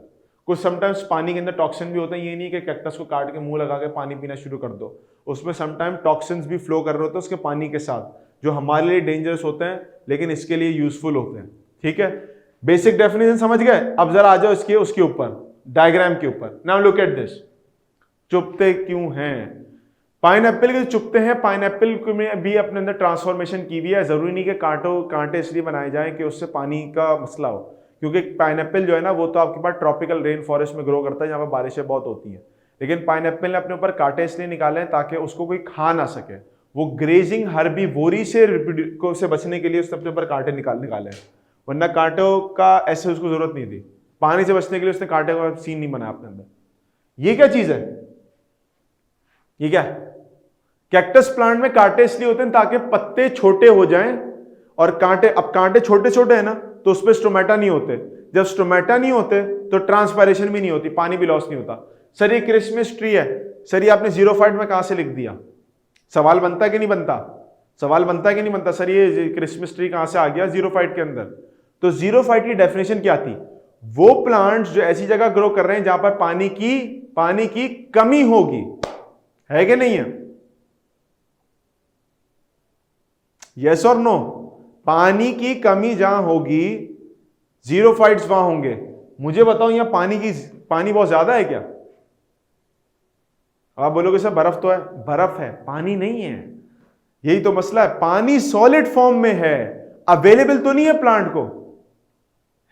कुछ समटाइम्स पानी के अंदर टॉक्सिन भी होता है, ये नहीं कि कैक्टस को काट के मुंह लगा के पानी पीना शुरू कर दो, उसमें समटाइम टॉक्सिन्स भी फ्लो कर रहे होते हैं उसके पानी के साथ, जो हमारे लिए डेंजरस होते हैं लेकिन इसके लिए यूजफुल होते हैं। ठीक है, बेसिक डेफिनेशन समझ गए? अब जरा आ जाओ इसके उसके ऊपर, डायग्राम के ऊपर। Now look at this. चुपते क्यों हैं? पाइनएप्पल के चुपते हैं, पाइनएप्पल में भी अपने अंदर ट्रांसफॉर्मेशन की हुई है। जरूरी नहीं कि कांटे इसलिए बनाए जाएं कि उससे पानी का मसला हो, क्योंकि पाइनएप्पल जो है ना वो तो आपके पास ट्रॉपिकल रेन फॉरेस्ट में ग्रो करता है जहाँ पर बारिशें बहुत होती हैं। लेकिन पाइनएप्पल ने अपने ऊपर कांटे इसलिए निकाले हैं ताकि उसको कोई खा ना सके। वो ग्रेजिंग हर्बीवोरी से बचने के लिए उसने अपने ऊपर कांटे निकाले हैं, वरना कांटों का ऐसे उसको जरूरत नहीं थी। पानी से बचने के लिए उसने कांटे का सीन नहीं बनाया अपने अंदर। ये क्या चीज है? ये क्या? कैक्टस प्लांट में कांटे इसलिए होते हैं ताकि पत्ते छोटे हो जाएं और कांटे, अब कांटे छोटे छोटे हैं ना तो उसमें स्टोमेटा नहीं होते। जब स्टोमेटा नहीं होते तो ट्रांसपायरेशन भी नहीं होती, पानी भी लॉस नहीं होता। सर ये क्रिसमस ट्री है, सर ये आपने जीरोफाइट में कहां से लिख दिया? सवाल बनता है कि नहीं बनता? सवाल बनता है कि नहीं बनता? सर ये क्रिसमस ट्री कहां से आ गया जीरोफाइट के अंदर? तो जीरोफाइट की डेफिनेशन क्या थी? वो प्लांट्स जो ऐसी जगह ग्रो कर रहे हैं जहां पर पानी की कमी होगी, है कि नहीं है? यस और नो? पानी की कमी जहां होगी जीरोफाइट्स वहां होंगे। मुझे बताओ यहां पानी बहुत ज्यादा है क्या? आप बोलोगे सर बर्फ तो है, बर्फ है, पानी नहीं है। यही तो मसला है, पानी सॉलिड फॉर्म में है, अवेलेबल तो नहीं है प्लांट को,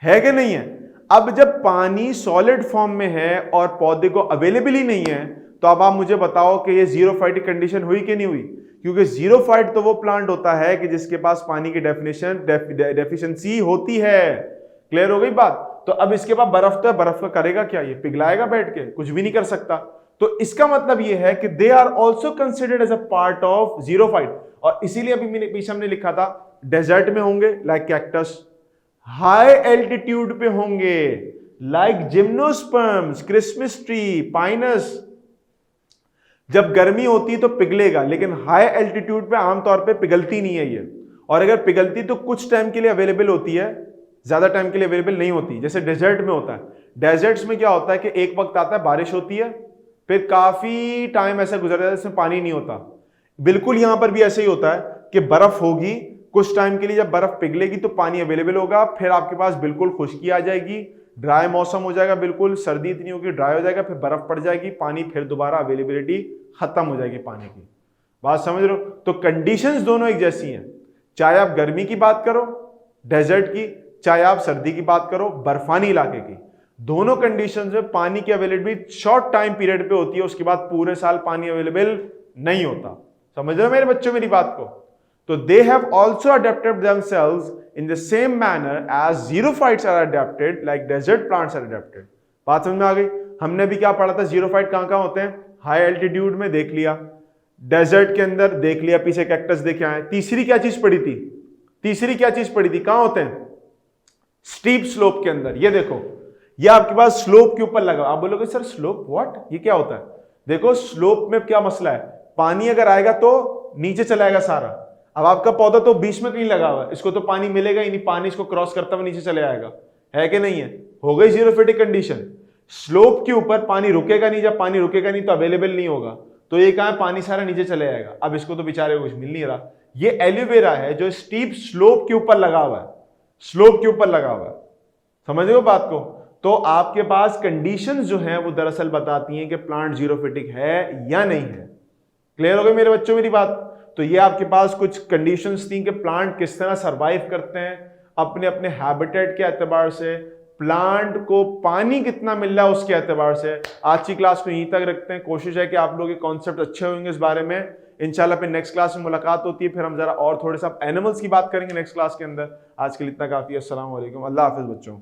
है कि नहीं है? अब जब पानी सॉलिड फॉर्म में है और पौधे को अवेलेबल ही नहीं है, तो अब आप मुझे बताओ कि ये जीरोफाइट कंडीशन हुई कि नहीं हुई? क्योंकि जीरोफाइट तो वो प्लांट होता है कि जिसके पास पानी की डेफिशिएंसी होती है। क्लियर हो गई बात? तो अब इसके बाद बर्फ तो है, बर्फ का करेगा क्या, ये पिघलाएगा बैठ के, कुछ भी नहीं कर सकता। तो इसका मतलब ये है कि they are also considered as a part of xerophyte, और इसीलिए अभी पीछे हमने लिखा था डेजर्ट में होंगे लाइक कैक्टस, हाई एल्टीट्यूड पे होंगे like gymnosperms, Christmas tree, Pinus. जब गर्मी होती है तो पिघलेगा, लेकिन हाई एल्टीट्यूड पे आमतौर पे पिघलती नहीं है ये, और अगर पिघलती तो कुछ टाइम के लिए अवेलेबल होती है, ज्यादा टाइम के लिए अवेलेबल नहीं होती, जैसे डेजर्ट में होता है। डेजर्ट्स में क्या होता है कि एक वक्त आता है बारिश होती है, फिर काफी टाइम ऐसा गुजर जाता है जिसमें पानी नहीं होता। बिल्कुल यहां पर भी ऐसे ही होता है कि बर्फ होगी कुछ टाइम के लिए, जब बर्फ पिघलेगी तो पानी अवेलेबल होगा, फिर आपके पास बिल्कुल खुश्की आ जाएगी, ड्राई मौसम हो जाएगा, बिल्कुल सर्दी इतनी होगी ड्राई हो जाएगा, फिर बर्फ पड़ जाएगी, पानी फिर दोबारा अवेलेबिलिटी खत्म हो जाएगी पानी की। बात समझ रहे हो? तो कंडीशंस दोनों एक जैसी हैं, चाहे आप गर्मी की बात करो डेजर्ट की, चाहे आप सर्दी की बात करो बर्फानी इलाके की, दोनों कंडीशंस में पानी की अवेलेबिलिटी शॉर्ट टाइम पीरियड पे होती है, उसके बाद पूरे साल पानी अवेलेबल नहीं होता। समझ रहे हो मेरे बच्चों मेरी बात को? तो they have also adapted themselves in the same manner as xerophytes are adapted like desert plants are adapted. बात समझ में आ गई? हमने भी क्या पढ़ा था, जीरोफाइट कहां कहां होते हैं, हाई एल्टीट्यूड में देख लिया, डेजर्ट के अंदर देख लिया, पीछे कैक्टस देखे आए। तीसरी क्या चीज पड़ी थी, तीसरी क्या चीज पड़ी थी, कहां होते हैं, स्टीप स्लोप के अंदर। ये देखो, ये आपके पास स्लोप के ऊपर लगा, आप बोलोगे सर स्लोप व्हाट, ये क्या होता है? देखो स्लोप में क्या मसला है, पानी अगर आएगा तो नीचे चलाएगा सारा, अब आपका पौधा तो बीच में कहीं लगा हुआ है, इसको तो पानी मिलेगा ही नहीं, पानी इसको क्रॉस करता हुआ नीचे चले आएगा, है कि नहीं है? हो गई जीरोफिटिक कंडीशन। स्लोप के ऊपर पानी रुकेगा नहीं, जब पानी रुकेगा नहीं तो अवेलेबल नहीं होगा, तो ये कहां पानी सारा नीचे चले जाएगा। अब इसको तो बेचारे को कुछ मिल नहीं रहा। ये एलोवेरा है जो स्टीप स्लोप के ऊपर लगा हुआ है, स्लोप के ऊपर लगा हुआ है। समझ रहे हो बात को? तो आपके पास कंडीशंस जो हैं वो दरअसल बताती हैं कि प्लांट जीरोफिटिक है या नहीं है। क्लियर हो गई मेरे बच्चों मेरी बात? तो ये आपके पास कुछ कंडीशंस थी कि प्लांट किस तरह सरवाइव करते हैं अपने अपने हैबिटेट के एतबार से, प्लांट को पानी कितना मिल रहा है उसके एतबार से। आज की क्लास को यहीं तक रखते हैं, कोशिश है कि आप लोगों के कॉन्सेप्ट अच्छे होंगे इस बारे में। इंशाल्लाह फिर नेक्स्ट क्लास में मुलाकात होती है, फिर हम जरा और थोड़े सा एनिमल्स की बात करेंगे नेक्स्ट क्लास के अंदर। आज के लिए इतना काफी है। अस्सलाम वालेकुम, अल्लाह हाफिज बच्चों।